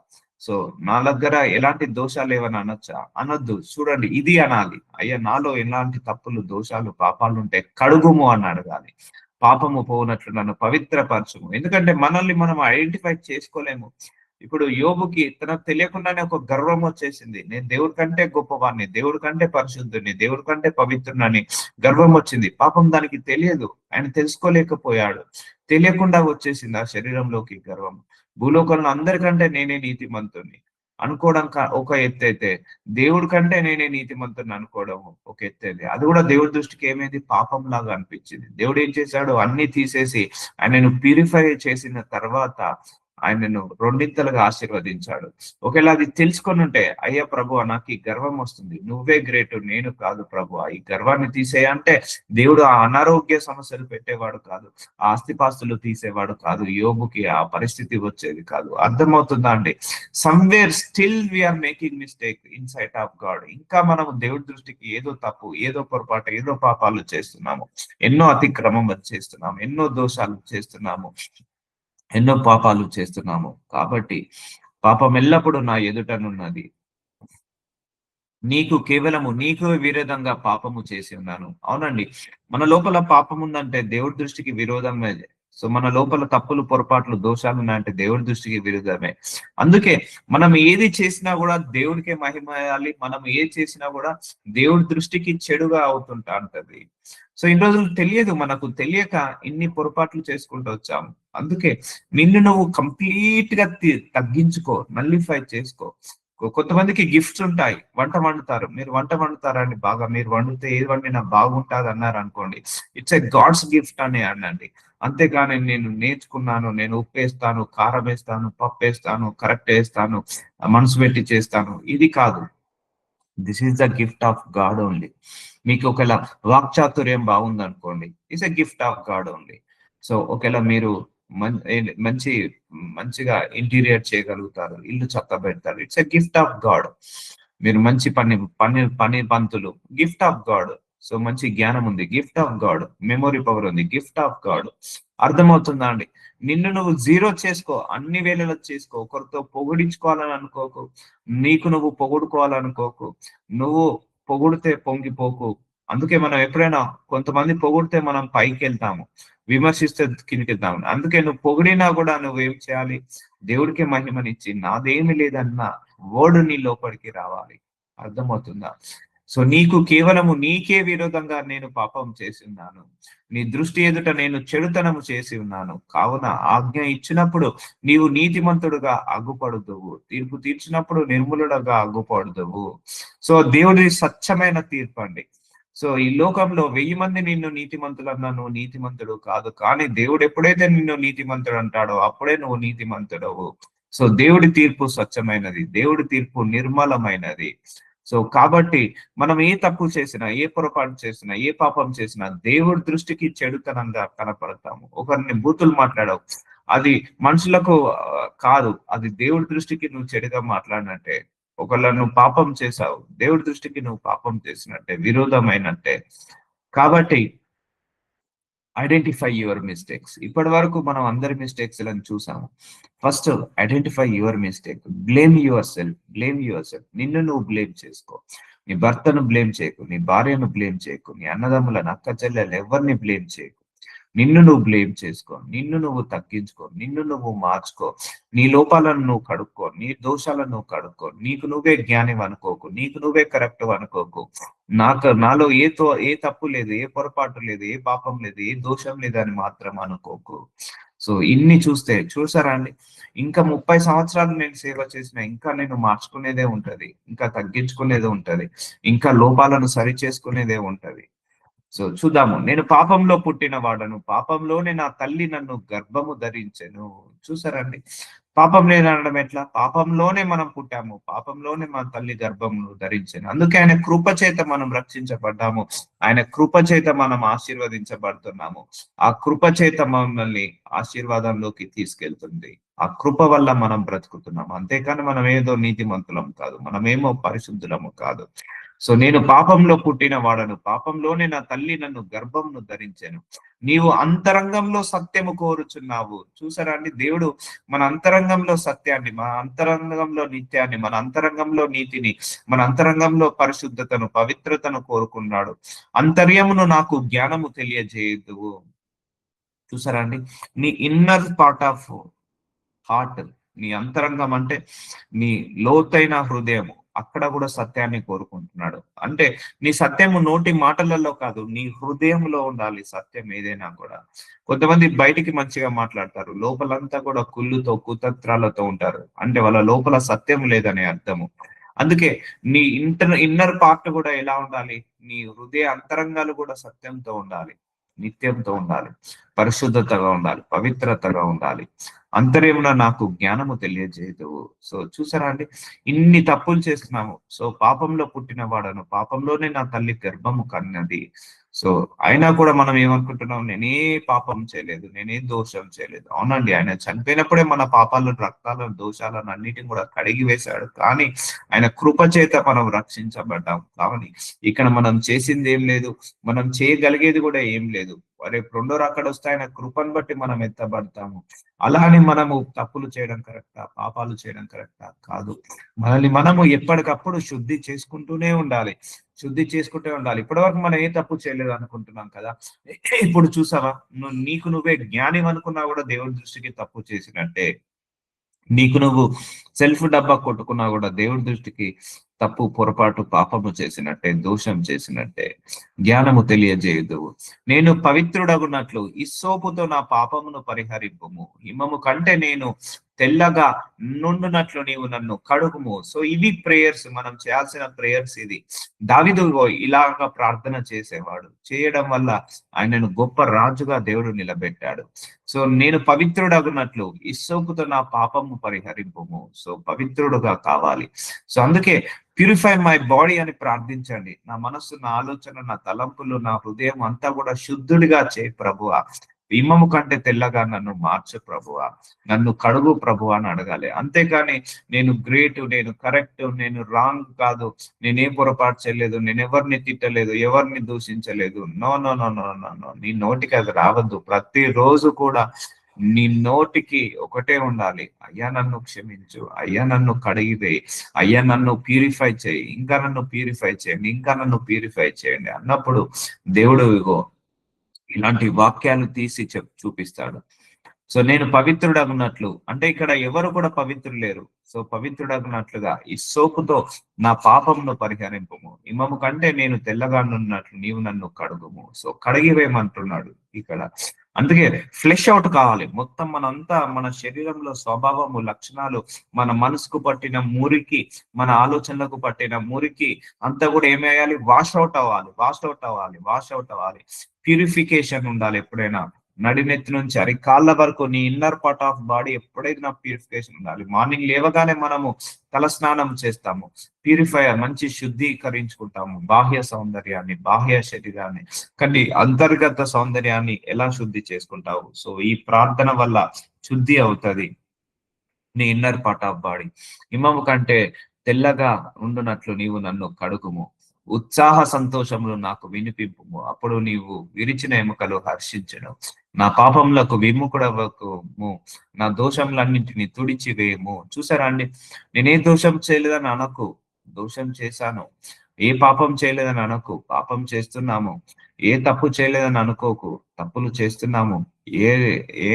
సో, నా దగ్గర ఎలాంటి దోషాలు లేవని అనొచ్చా? అనొద్దు. చూడండి ఇది అనాలి. అయ్యా నాలో ఎలాంటి తప్పులు, దోషాలు, పాపాలుంటే కడుగుము అని అడగాలి. పాపము పోనట్లు నన్ను పవిత్రపరచుము. ఎందుకంటే మనల్ని మనం ఐడెంటిఫై చేసుకోలేము. ఇప్పుడు యోబుకి తనకు తెలియకుండానే ఒక గర్వం వచ్చేసింది. నేను దేవుడి కంటే గొప్పవాడిని, దేవుడి కంటే పరిశుద్ధుడిని, దేవుడి కంటే పవిత్రుడినని గర్వం వచ్చింది. పాపం దానికి తెలియదు. ఆయన తెలుసుకోలేకపోయాడు. తెలియకుండా వచ్చేసింది ఆ శరీరంలోకి గర్వం. భూలోకంలో అందరికంటే నేనే నీతిమంతుడిని అనుకోవడం ఒక ఎత్తైతే, దేవుడి కంటే నేనే నీతిమంతుడిని అనుకోవడం ఒక ఎత్తైతే. అది కూడా దేవుడి దృష్టికి ఏమైంది? పాపంలాగా అనిపించింది. దేవుడు ఏం చేశాడు? అన్ని తీసేసి ఆయనను ప్యూరిఫై చేసిన తర్వాత ఆయనను రెండింతలుగా ఆశీర్వదించాడు. ఒకవేళ అది తెలుసుకొనుంటే, అయ్యా ప్రభువా నాకు ఈ గర్వం వస్తుంది. నువ్వే గ్రేటు నేను కాదు ప్రభువా. ఈ గర్వాన్ని తీసేయి అంటే దేవుడు ఆ అనారోగ్య సమస్యలు పెట్టేవాడు కాదు. ఆ ఆస్తిపాస్తులు తీసేవాడు కాదు. యోబుకి ఆ పరిస్థితి వచ్చేది కాదు. అర్థమవుతుందా అండి? Somewhere still we are making mistake in sight of God. ఇంకా మనము దేవుడి దృష్టికి ఏదో తప్పు, ఏదో పొరపాటు, ఏదో పాపాలు చేస్తున్నాము. ఎన్నో అతిక్రమం చేస్తున్నాము. ఎన్నో దోషాలు చేస్తున్నాము. ఎన్నో పాపాలు చేస్తున్నాము. కాబట్టి పాపం ఎల్లప్పుడూ నా ఎదుటనున్నది. నీకు విరోధంగా పాపము చేసి ఉన్నాను. అవునండి. మన లోపల పాపం ఉందంటే దేవుడి దృష్టికి విరోధమే. సో మన లోపల తప్పులు, పొరపాట్లు, దోషాలు ఉన్నాయంటే దేవుడి దృష్టికి విరుద్ధమే. అందుకే మనం ఏది చేసినా కూడా దేవుడికే మహిమయాలి. మనం ఏది చేసినా కూడా దేవుడి దృష్టికి చెడుగా అవుతుంటా ఉంటది. సో ఇన్ని రోజులు తెలియదు, మనకు తెలియక ఇన్ని పొరపాట్లు చేసుకుంటూ వచ్చాము. అందుకే నిన్ను నువ్వు కంప్లీట్ గా తగ్గించుకో, నల్లిఫై చేసుకో. కొంతమందికి గిఫ్ట్స్ ఉంటాయి. వంట వండుతారు. మీరు వంట వండుతారండి బాగా. మీరు వండితే ఏది వండినా బాగుంటది అన్నారు అనుకోండి. ఇట్స్ ఎ గాడ్స్ గిఫ్ట్ అని అనండి. అంతేగాని నేను నేర్చుకున్నాను, నేను ఉప్పేస్తాను, కారం వేస్తాను, పప్పు వేస్తాను, కరెక్ట్ వేస్తాను, మనసు పెట్టి చేస్తాను. ఇది కాదు. This is the gift of God only. మీకు ఒకవేళ వాక్చాతుర్యం బాగుందనుకోండి, it's a gift of God only. So ఒకవేళ మీరు మంచి మంచిగా ఇంటీరియర్ చేయగలుగుతారు, ఇల్లు చక్కబెడతారు, it's a gift of God. మీరు మంచి పని పంతులు, గిఫ్ట్ ఆఫ్ గాడ్. సో మంచి జ్ఞానం ఉంది, gift of God. Memory power ఉంది, గిఫ్ట్ ఆఫ్ గాడ్. అర్థమవుతుందా అండి? నిన్ను నువ్వు జీరో చేసుకో, అన్ని వేళలో చేసుకో. ఒకరితో పొగిడించుకోవాలని అనుకోకు, నీకు నువ్వు పొగుడుకోవాలనుకోకు. నువ్వు పొగుడితే పొంగిపోకు. అందుకే మనం ఎప్పుడైనా కొంతమంది పొగిడితే మనం పైకెళ్తాము, విమర్శిస్తే కిందకెళ్తాము. అందుకే నువ్వు పొగిడినా కూడా నువ్వేం చేయాలి? దేవుడికి మహిమనిచ్చి నాదేమి లేదన్న వర్డ్ నీ లోపలికి రావాలి. అర్థమవుతుందా? సో నీకు కేవలము నీకే విరోధంగా నేను పాపం చేసి ఉన్నాను. నీ దృష్టి ఎదుట నేను చెడుతనము చేసి ఉన్నాను. కావున ఆజ్ఞ ఇచ్చినప్పుడు నీవు నీతిమంతుడుగా అగ్గుపడుదువు. తీర్పు తీర్చినప్పుడు నిర్మలుడుగా అగ్గుపడుదువు. సో దేవుడి స్వచ్ఛమైన తీర్పు అండి. సో ఈ లోకంలో 1000 మంది నిన్ను నీతిమంతులు అన్నా నువ్వు నీతిమంతుడు కాదు. కానీ దేవుడు ఎప్పుడైతే నిన్ను నీతిమంతుడు అంటాడో అప్పుడే నువ్వు నీతిమంతుడవు. సో దేవుడి తీర్పు స్వచ్ఛమైనది. దేవుడి తీర్పు నిర్మలమైనది. సో కాబట్టి మనం ఏ తప్పు చేసినా, ఏ పొరపాటు చేసినా, ఏ పాపం చేసినా దేవుడి దృష్టికి చెడుతనంగా కనపడతాము. ఒకరిని బూతులు మాట్లాడవు, అది మనుషులకు కాదు, అది దేవుడి దృష్టికి నువ్వు చెడుగా మాట్లాడినట్టే. ఒకవేళ నువ్వు పాపం చేశావు, దేవుడి దృష్టికి నువ్వు పాపం చేసినట్టే, విరోధమైనట్టే. కాబట్టి ఐడెంటిఫై యువర్ మిస్టేక్స్. ఇప్పటి వరకు మనం అందరి మిస్టేక్స్ లను చూసాము. First identify your mistake. Blame your self. Blame your self. నిన్ను నువ్వు బ్లేమ్ చేసుకో. నీ భర్తను బ్లేమ్ చేయకు, నీ భార్యను బ్లేమ్ చేయకు, నీ అన్నదమ్ములను, అక్క చెల్లెలు ఎవరిని బ్లేమ్ చేయకు. నిన్ను నువ్వు బ్లేమ్ చేసుకో, నిన్ను నువ్వు తగ్గించుకో, నిన్ను నువ్వు మార్చుకో, నీ లోపాలను నువ్వు కడుక్కో, నీ దోషాలను నువ్వు కడుక్కో. నీకు నువ్వే జ్ఞానం అనుకోకు, నీకు నువ్వే కరెక్ట్ అనుకోకు. నాలో ఏ తప్పు లేదు, ఏ పొరపాటు లేదు, ఏ పాపం లేదు, ఏ దోషం లేదు అని మాత్రం అనుకోకు. సో ఇన్ని చూసారా అండి? ఇంకా 30 సంవత్సరాలు నేను సేవ చేసినా ఇంకా నేను మార్చుకునేదే ఉంటది. ఇంకా తగ్గించుకునేదే ఉంటది. ఇంకా లోపాలను సరిచేసుకునేదే ఉంటది. సో చూద్దాము. నేను పాపంలో పుట్టిన వాడను. పాపంలోనే నా తల్లి నన్ను గర్భము ధరించెను. చూసారండి? పాపం లేదనడం ఎట్లా? పాపంలోనే మనం పుట్టాము. పాపంలోనే మన తల్లి గర్భమును ధరించెను. అందుకే ఆయన కృప చేత మనం రక్షించబడ్డాము. ఆయన కృప చేత మనం ఆశీర్వదించబడుతున్నాము. ఆ కృప చేత మమ్మల్ని ఆశీర్వాదంలోకి తీసుకెళ్తుంది. ఆ కృప వల్ల మనం బ్రతుకుతున్నాం. అంతేకాని మనం ఏదో నీతిమంతులం కాదు. మనమేమో పరిశుద్ధులము కాదు. సో నేను పాపంలో పుట్టిన వాడను. పాపంలోనే నా తల్లి నన్ను గర్భంను ధరించెను. నీవు అంతరంగంలో సత్యము కోరుచున్నావు. చూసారా అండి? దేవుడు మన అంతరంగంలో సత్యాన్ని, మన అంతరంగంలో నిత్యాన్ని, మన అంతరంగంలో నీతిని, మన అంతరంగంలో పరిశుద్ధతను, పవిత్రతను కోరుకున్నాడు. అంతర్యమును నాకు జ్ఞానము తెలియజేయుదువు. చూసారా అండి? నీ ఇన్నర్ పార్ట్ ఆఫ్ హార్ట్, నీ అంతరంగం అంటే నీ లోతైన హృదయము, అక్కడ కూడా సత్యాన్ని కోరుకుంటున్నాడు. అంటే నీ సత్యము నోటి మాటలలో కాదు, నీ హృదయంలో ఉండాలి సత్యం ఏదైనా కూడా. కొంతమంది బయటికి మంచిగా మాట్లాడతారు, లోపలంతా కూడా కుళ్ళుతో కుతంత్రాలతో ఉంటారు. అంటే వాళ్ళ లోపల సత్యం లేదనే అర్థము. అందుకే నీ ఇన్నర్ పార్ట్ కూడా ఎలా ఉండాలి? నీ హృదయ అంతరంగాలు కూడా సత్యంతో ఉండాలి, నిత్యంతో ఉండాలి, పరిశుద్ధతగా ఉండాలి, పవిత్రతగా ఉండాలి. అంతర్యమున నాకు జ్ఞానము తెలియజేయదు. సో చూసారా అండి? ఇన్ని తప్పులు చేస్తున్నాము. సో పాపంలో పుట్టిన వాడను, పాపంలోనే నా తల్లి గర్భము కన్నది. సో అయినా కూడా మనం ఏమనుకుంటున్నాం? నేనే పాపం చేయలేదు, నేనే దోషం చేయలేదు. అవునండి, ఆయన చనిపోయినప్పుడే మన పాపాలను, రక్తాలను, దోషాలను అన్నిటిని కూడా కడిగి వేశాడు. కానీ ఆయన కృప చేత మనం రక్షించబడ్డాం. కానీ ఇక్కడ మనం చేసింది ఏం లేదు, మనం చేయగలిగేది కూడా ఏం లేదు. రేపు రెండో రాకడ వస్తే ఆయన కృపను బట్టి మనం ఎత్తబడతాము. అలా అని మనము తప్పులు చేయడం కరెక్టా? పాపాలు చేయడం కరెక్టా? కాదు. మనల్ని మనము ఎప్పటికప్పుడు శుద్ధి చేసుకుంటూనే ఉండాలి. శుద్ధి చేసుకుంటూ ఉండాలి. ఇప్పటివరకు మనం ఏ తప్పు చేయలేదు అనుకుంటున్నాం కదా! ఇప్పుడు చూసావా? నీకు నువ్వే జ్ఞాని అనుకున్నా కూడా దేవుడి దృష్టికి తప్పు చేసినట్టే. నీకు నువ్వు సెల్ఫ్ డబ్బా కొట్టుకున్నా కూడా దేవుడి దృష్టికి తప్పు, పొరపాటు, పాపము చేసినట్టే, దోషం చేసినట్టే. జ్ఞానము తెలియజేయదు. నేను పవిత్రుడగునట్లు ఇస్సోపుతో నా పాపమును పరిహరింపుము. హిమము కంటే నేను తెల్లగా నుండునట్లు నీవు నన్ను కడుగుము. సో ఇవి ప్రేయర్స్, మనం చేయాల్సిన ప్రేయర్స్ ఇది. దావీదు ఇలాగా ప్రార్థన చేసేవాడు. చేయడం వల్ల ఆయనను గొప్ప రాజుగా దేవుడు నిలబెట్టాడు. సో నేను పవిత్రుడగునట్లు ఇస్సోపుతో నా పాపము పరిహరింపుము. సో పవిత్రుడుగా కావాలి. సో అందుకే ప్యూరిఫై మై బాడీ అని ప్రార్థించండి. నా మనస్సు, నా ఆలోచన, నా తలంపులు, నా హృదయం అంతా కూడా శుద్ధుడిగా చేయి ప్రభువా. హిమము కంటే తెల్లగా నన్ను మార్చు ప్రభువా. నన్ను కడుగు ప్రభువా అని అడగాలి. అంతేకాని నేను గ్రేట్, నేను కరెక్ట్, నేను రాంగ్ కాదు, నేనే పొరపాటు చేయలేదు, నేను ఎవరిని తిట్టలేదు, ఎవరిని దూషించలేదు. No no no no no no. నీ నోటికి అది రావద్దు. ప్రతిరోజు కూడా నీ నోటికి ఒకటే ఉండాలి, అయ్యా నన్ను క్షమించు, అయ్యా నన్ను కడిగివేయి, అయ్యా నన్ను ప్యూరిఫై చేయి, ఇంకా నన్ను ప్యూరిఫై చేయండి, ఇంకా నన్ను ప్యూరిఫై చేయండి అన్నప్పుడు దేవుడు ఇగో ఇలాంటి వాక్యాలు తీసి చూపిస్తాడు. సో నేను పవిత్రుడగున్నట్లు, అంటే ఇక్కడ ఎవరు కూడా పవిత్రులు లేరు. సో పవిత్రుడగున్నట్లుగా ఈ సోపుతో నా పాపమును పరిహరింపుము. హిమము కంటే నేను తెల్లగా నున్నట్లు నీవు నన్ను కడుగుము. సో కడిగివేయమంటున్నాడు ఇక్కడ. అందుకే ఫ్లెష్ అవుట్ కావాలి మొత్తం. మనంతా మన శరీరంలో స్వభావము, లక్షణాలు, మన మనసుకు పట్టిన మురికి, మన ఆలోచనలకు పట్టిన మురికి అంతా కూడా ఏమేయాలి? వాష్ అవుట్ అవ్వాలి, వాష్ అవుట్ అవ్వాలి, వాష్ అవుట్ అవ్వాలి. ప్యూరిఫికేషన్ ఉండాలి ఎప్పుడైనా. నడినెత్తి నుంచి అరికాళ్ళ వరకు నీ ఇన్నర్ పార్ట్ ఆఫ్ బాడీ ఎప్పుడైనా ప్యూరిఫికేషన్ ఉండాలి. మార్నింగ్ లేవగానే మనము తల స్నానం చేస్తాము, ప్యూరిఫైయర్ మంచి శుద్ధీకరించుకుంటాము బాహ్య సౌందర్యాన్ని, బాహ్య శరీరాన్ని. కానీ అంతర్గత సౌందర్యాన్ని ఎలా శుద్ధి చేసుకుంటావు? సో ఈ ప్రార్థన వల్ల శుద్ధి అవుతది నీ ఇన్నర్ పార్ట్ ఆఫ్ బాడీ. హిమము కంటే తెల్లగా ఉండునట్లు నీవు నన్ను కడుగుము. ఉత్సాహ సంతోషములు నాకు వినిపింపుము. అప్పుడు నీవు విరిచిన ఎముకలు హర్షించను. నా పాపములకు విముఖుడవకుము, నా దోషములన్నింటినీ తుడిచివేయము. చూసారా అండి? నేనే దోషం చేయలేదని అనకు, దోషం చేశాను. ఏ పాపం చేయలేదని అనకు, పాపం చేస్తున్నాము. ఏ తప్పు చేయలేదని అనుకోకు. తప్పులు చేస్తున్నాము. ఏ ఏ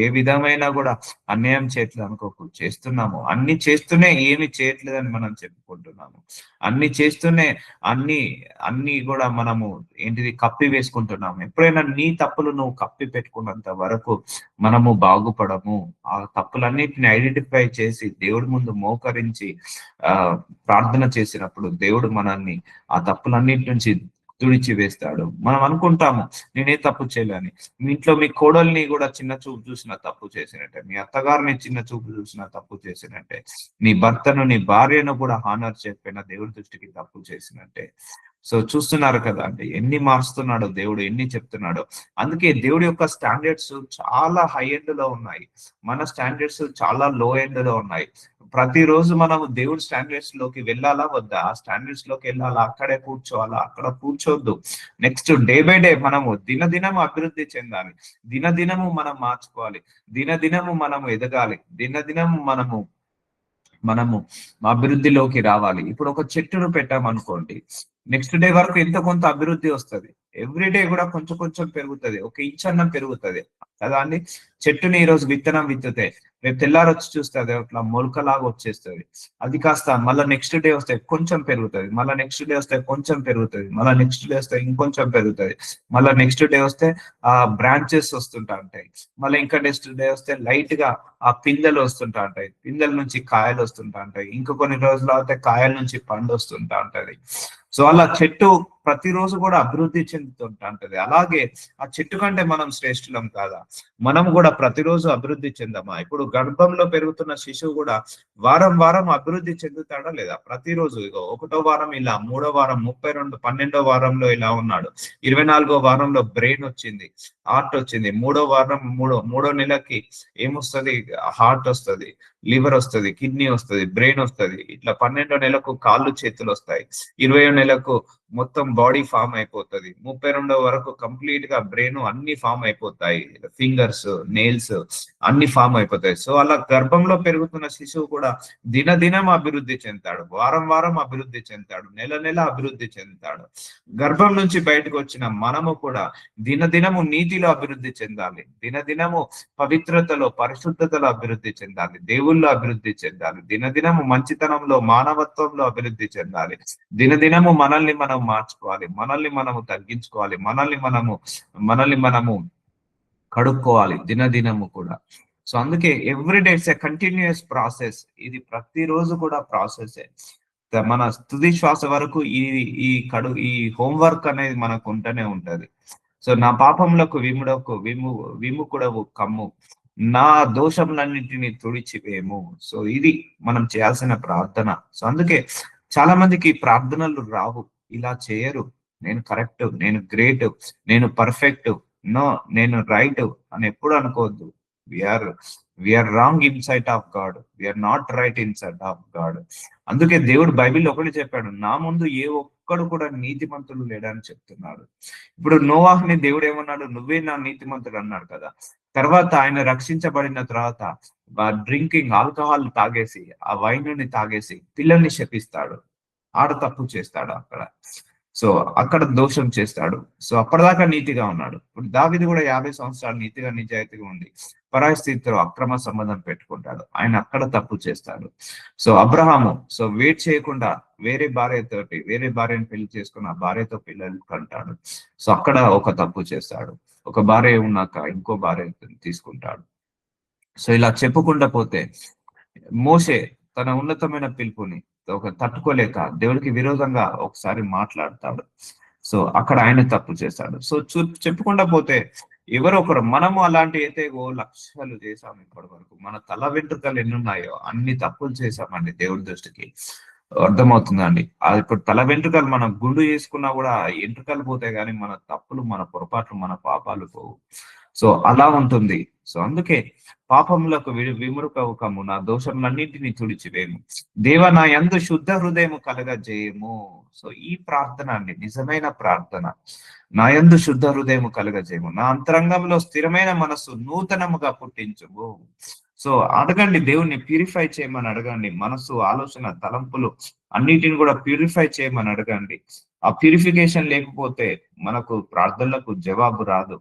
ఏ విధమైన కూడా అన్యాయం చేయట్లేదు అనుకోకు. చేస్తున్నాము. అన్ని చేస్తూనే ఏమి చేయట్లేదని మనం చెప్పుకుంటున్నాము. అన్ని చేస్తూనే అన్ని అన్ని కూడా మనము ఏంటిది కప్పి వేసుకుంటున్నాము. ఎప్పుడైనా నీ తప్పులు నువ్వు కప్పి పెట్టుకున్నంత వరకు మనము బాగుపడము. ఆ తప్పులన్నిటిని ఐడెంటిఫై చేసి దేవుడి ముందు మోకరించి ప్రార్థన చేసినప్పుడు దేవుడు మనల్ని ఆ తప్పులన్నిటి నుంచి తుడిచి వేస్తాడు. మనం అనుకుంటాము నేనే తప్పు చేయలేని. మీ ఇంట్లో మీ కోడల్ని కూడా చిన్న చూపు చూసిన తప్పు చేసినట్టే, మీ అత్తగారిని చిన్న చూపు చూసిన తప్పు చేసినట్టే, నీ భర్తను నీ భార్యను కూడా హానర్ చెప్పిన దేవుడి దృష్టికి తప్పు చేసినట్టే. సో చూస్తున్నారు కదా అంటే ఎన్ని మారుస్తున్నాడో దేవుడు, ఎన్ని చెప్తున్నాడో. అందుకే దేవుడి యొక్క స్టాండర్డ్స్ చాలా హై ఎండ్ లో ఉన్నాయి, మన స్టాండర్డ్స్ చాలా లో ఎండ్ లో ఉన్నాయి. ప్రతిరోజు మనం దేవుడి స్టాండర్డ్స్ లోకి వెళ్ళాలా వద్దా? ఆ స్టాండర్డ్స్ లోకి వెళ్ళాలా, అక్కడే కూర్చోవాలా, అక్కడ కూర్చోవద్దు. నెక్స్ట్ డే బై డే మనము దినదినము అభివృద్ధి చెందాలి, దినదినము మనం మార్చుకోవాలి, దినదినము మనము ఎదగాలి, దినదినము మనము అభివృద్ధిలోకి రావాలి. ఇప్పుడు ఒక చెట్టును పెట్టామనుకోండి, నెక్స్ట్ డే వరకు ఎంతో కొంత అభివృద్ధి వస్తుంది. ఎవ్రీ డే కూడా కొంచెం కొంచెం పెరుగుతుంది, ఒక ఇంచ్ అన్నం పెరుగుతుంది కదా అండి. చెట్టుని ఈ రోజు విత్తనం విత్తితే రేపు తెల్లారి వచ్చి చూస్తే అది అట్లా మొలకలాగా వచ్చేస్తుంది. అది కాస్త మళ్ళీ నెక్స్ట్ డే వస్తే కొంచెం పెరుగుతుంది, మళ్ళీ నెక్స్ట్ డే వస్తే కొంచెం పెరుగుతుంది, మళ్ళీ నెక్స్ట్ డే వస్తే ఇంకొంచెం పెరుగుతుంది, మళ్ళీ నెక్స్ట్ డే వస్తే ఆ బ్రాంచెస్ వస్తుంటా ఉంటాయి, మళ్ళీ ఇంకా నెక్స్ట్ డే వస్తే లైట్ గా ఆ పిందెలు వస్తుంటా ఉంటాయి, పిందెల నుంచి కాయలు వస్తుంటా ఉంటాయి, ఇంకా కొన్ని రోజులు అయితే కాయల నుంచి పండు వస్తుంటా ఉంటది. సో అలా చెట్టు ప్రతిరోజు కూడా అభివృద్ధి చెందుతుంటా ఉంటది. అలాగే ఆ చెట్టు కంటే మనం శ్రేష్ఠులం కాదా? మనం కూడా ప్రతిరోజు అభివృద్ధి చెందామా? ఇప్పుడు గర్భంలో పెరుగుతున్న శిశువు కూడా వారం వారం అభివృద్ధి చెందుతాడా లేదా? ప్రతిరోజు ఇగో ఒకటో వారం ఇలా, మూడో వారం 32, 12వ వారంలో ఇలా ఉన్నాడు, 24వ వారంలో బ్రెయిన్ వచ్చింది, హార్ట్ వచ్చింది, మూడో వారం మూడో నెలకి ఏమొస్తుంది? హార్ట్ వస్తుంది, లివర్ వస్తుంది, కిడ్నీ వస్తుంది, బ్రెయిన్ వస్తుంది. ఇట్లా 12వ నెలకు కాళ్ళు చేతులు వస్తాయి, 20వ నెలకు మొత్తం బాడీ ఫామ్ అయిపోతుంది, 32వ వరకు కంప్లీట్ గా బ్రెయిన్ అన్ని ఫామ్ అయిపోతాయి, ఫింగర్స్, నెయిల్స్ అన్ని ఫామ్ అయిపోతాయి. సో అలా గర్భంలో పెరుగుతున్న శిశువు కూడా దినదినం అభివృద్ధి చెందుతాడు, వారం వారం అభివృద్ధి చెందుతాడు, నెల నెల అభివృద్ధి చెందుతాడు. గర్భం నుంచి బయటకు వచ్చిన మనము కూడా దినదినము నీతిలో అభివృద్ధి చెందాలి, దినదినము పవిత్రతలో పరిశుద్ధతలో అభివృద్ధి చెందాలి, దేవుల్లో అభివృద్ధి చెందాలి, దినదినము మంచితనంలో మానవత్వంలో అభివృద్ధి చెందాలి, దినదినము మనల్ని మనం మార్చుకోవాలి, మనల్ని మనము తగ్గించుకోవాలి, మనల్ని మనము కడుక్కోవాలి దినదినము కూడా. సో అందుకే everyday it's a continuous process. ఇది ప్రతిరోజు కూడా ప్రాసెస్. మన తుది శ్వాస వరకు ఈ హోంవర్క్ అనేది మనకు ఉంటూనే ఉంటది. సో నా పాపములకు విముకుడవు కమ్ము, నా దోషములన్నింటినీ తుడిచివేము. సో ఇది మనం చేయాల్సిన ప్రార్థన. సో అందుకే చాలా మందికి ప్రార్థనలు రావు, ఇలా చేయరు. నేను కరెక్ట్, నేను గ్రేట్, నేను పర్ఫెక్ట్, నో నేను రైట్ అని ఎప్పుడు అనుకోవద్దు. We are we are wrong in sight of God, we are not right in sight of God. అందుకే దేవుడు బైబిల్ ఒకటి చెప్పాడు, నా ముందు ఏ ఒక్కడు కూడా నీతిమంతులు లేడని చెప్తున్నాడు. ఇప్పుడు నోవాహుని దేవుడు ఏమన్నాడు? నువ్వే నా నీతిమంతుడు అన్నాడు కదా. తర్వాత ఆయన రక్షించబడిన తర్వాత డ్రింకింగ్ ఆల్కహాల్ తాగేసి, ఆ వైన్ తాగేసి పిల్లల్ని శపిస్తాడు, ఆడ తప్పు చేస్తాడు అక్కడ. సో అక్కడ దోషం చేస్తాడు. సో అప్పటిదాకా నీతిగా ఉన్నాడు. ఇప్పుడు దావీదు కూడా 50 సంవత్సరాలు నీతిగా నిజాయితీగా ఉంది, పరాయి స్థితిలో అక్రమ సంబంధం పెట్టుకుంటాడు, ఆయన అక్కడ తప్పు చేస్తాడు. సో అబ్రహాము వెయిట్ చేయకుండా వేరే భార్యని పెళ్లి చేసుకుని ఆ భార్యతో పిల్లలు కంటాడు. సో అక్కడ ఒక తప్పు చేస్తాడు. ఒక భార్య ఉన్నాక ఇంకో భార్య తీసుకుంటాడు. సో ఇలా చెప్పుకుంటా పోతే మోషే తన ఉన్నతమైన పిలుపుని తట్టుకోలేక దేవుడికి విరోధంగా ఒకసారి మాట్లాడతాడు. సో అక్కడ ఆయన తప్పు చేస్తాడు. సో చెప్పుకుండా పోతే ఎవరో ఒకరు, మనము అలాంటి అయితే లక్షలు చేశాము ఇప్పటి వరకు, మన తల వెంట్రుకలు ఎన్ని ఉన్నాయో అన్ని తప్పులు చేశామండి దేవుడి దృష్టికి. అర్థమవుతుందండి? ఇప్పుడు తల వెంట్రుకలు మనం గుండు చేసుకున్నా కూడా ఎంట్రుకలు పోతాయి, కానీ మన తప్పులు, మన పొరపాట్లు, మన పాపాలు పోవు. సో అలా ఉంటుంది. సో అందుకే పాపములకు విముఖము, నా దోషములన్నింటినీ తుడిచివేము, దేవ నా యందు శుద్ధ హృదయము కలగజేయము. సో ఈ ప్రార్థన అండి నిజమైన ప్రార్థన. నా యందు శుద్ధ హృదయము కలగజేయము, నా అంతరంగంలో స్థిరమైన మనస్సు నూతనముగా పుట్టించుము. సో అడగండి, దేవుణ్ణి ప్యూరిఫై చేయమని అడగండి. మనసు, ఆలోచన, తలంపులు అన్నిటిని కూడా ప్యూరిఫై చేయమని అడగండి. ఆ ప్యూరిఫికేషన్ లేకపోతే మనకు ప్రార్థనలకు జవాబు రాదు.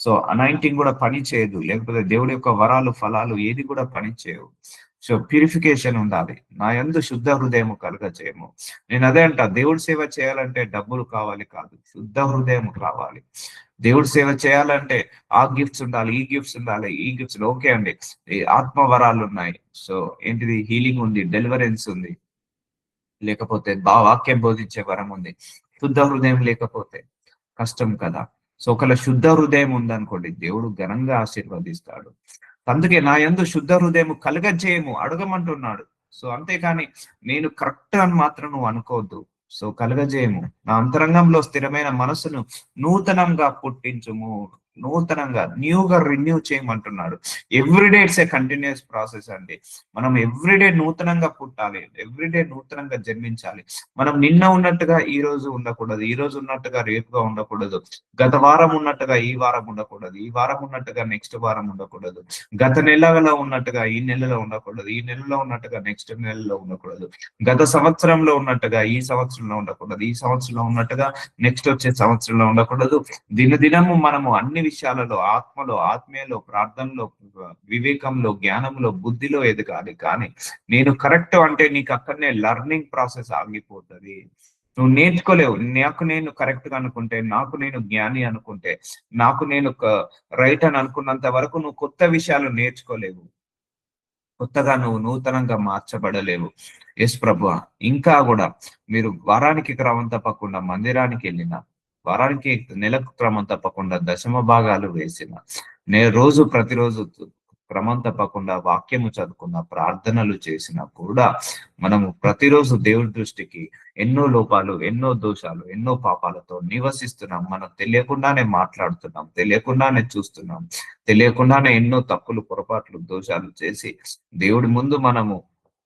సో అనాయింటింగ్ కూడా పని చేయదు, లేకపోతే దేవుడి యొక్క వరాలు ఫలాలు ఏది కూడా పని చేయవు. సో ప్యూరిఫికేషన్ ఉండాలి. నా యందు శుద్ధ హృదయం కలుగ చేయము. నేను అదే అంట, దేవుడి సేవ చేయాలంటే డబ్బులు కావాలి కాదు, శుద్ధ హృదయం కావాలి. దేవుడి సేవ చేయాలంటే ఆ గిఫ్ట్స్ ఉండాలి, ఈ గిఫ్ట్స్ ఉండాలి, ఈ గిఫ్ట్స్ ఓకే అండి. ఈ ఆత్మ వరాలు ఉన్నాయి, సో ఏంటిది హీలింగ్ ఉంది, డెలివరెన్స్ ఉంది, లేకపోతే వాక్యం బోధించే వరం ఉంది. శుద్ధ హృదయం లేకపోతే కష్టం కదా. సో ఒకవేళ శుద్ధ హృదయం ఉందనుకోండి, దేవుడు ఘనంగా ఆశీర్వదిస్తాడు. అందుకే నా యందు శుద్ధ హృదయం కలగజేయము అడగమంటున్నాడు. సో అంతేకాని నేను కరెక్ట్ అని మాత్రం నువ్వు అనుకోవద్దు. సో కలగజేయము, నా అంతరంగంలో స్థిరమైన మనసును నూతనంగా పుట్టించుము, నూతనంగా న్యూగా రిన్యూ చేయమంటున్నాడు. Everyday it's a continuous process అండి. మనం ఎవ్రీడే నూతనంగా పుట్టాలి, ఎవ్రీడే నూతనంగా జన్మించాలి. మనం నిన్న ఉన్నట్టుగా ఈ రోజు ఉండకూడదు, ఈ రోజు ఉన్నట్టుగా రేపుగా ఉండకూడదు, గత వారం ఉన్నట్టుగా ఈ వారం ఉండకూడదు, ఈ వారం ఉన్నట్టుగా నెక్స్ట్ వారం ఉండకూడదు, గత నెలలో ఉన్నట్టుగా ఈ నెలలో ఉండకూడదు, ఈ నెలలో ఉన్నట్టుగా నెక్స్ట్ నెలలో ఉండకూడదు, గత సంవత్సరంలో ఉన్నట్టుగా ఈ సంవత్సరంలో ఉండకూడదు, ఈ సంవత్సరంలో ఉన్నట్టుగా నెక్స్ట్ వచ్చే సంవత్సరంలో ఉండకూడదు. దినదినము మనము అన్ని విషయాలలో ఆత్మలో, ఆత్మీయలో, ప్రార్థనలో, వివేకంలో, జ్ఞానంలో, బుద్ధిలో ఎదగాలి. కానీ నేను కరెక్ట్ అంటే నీకు అక్కడనే లర్నింగ్ ప్రాసెస్ ఆగిపోతుంది. నువ్వు నేర్చుకోలేవు. నాకు నేను కరెక్ట్ గా అనుకుంటే, నాకు నేను జ్ఞాని అనుకుంటే, నాకు నేను రైట్ అని అనుకున్నంత వరకు నువ్వు కొత్త విషయాలు నేర్చుకోలేవు, కొత్తగా నువ్వు నూతనంగా మార్చబడలేవు. ఎస్ ప్రభు, ఇంకా కూడా మీరు వారానికి క్రమం తప్పకుండా మందిరానికి వెళ్ళిన, వారానికి నెలకు క్రమం తప్పకుండా దశమ భాగాలు వేసిన, రోజు ప్రతిరోజు క్రమం తప్పకుండా వాక్యము చదువుకున్న, ప్రార్థనలు చేసినా కూడా మనము ప్రతిరోజు దేవుడి దృష్టికి ఎన్నో లోపాలు, ఎన్నో దోషాలు, ఎన్నో పాపాలతో నివసిస్తున్నాం. మనం తెలియకుండానే మాట్లాడుతున్నాం, తెలియకుండానే చూస్తున్నాం, తెలియకుండానే ఎన్నో తప్పులు, పొరపాట్లు, దోషాలు చేసి దేవుడి ముందు మనము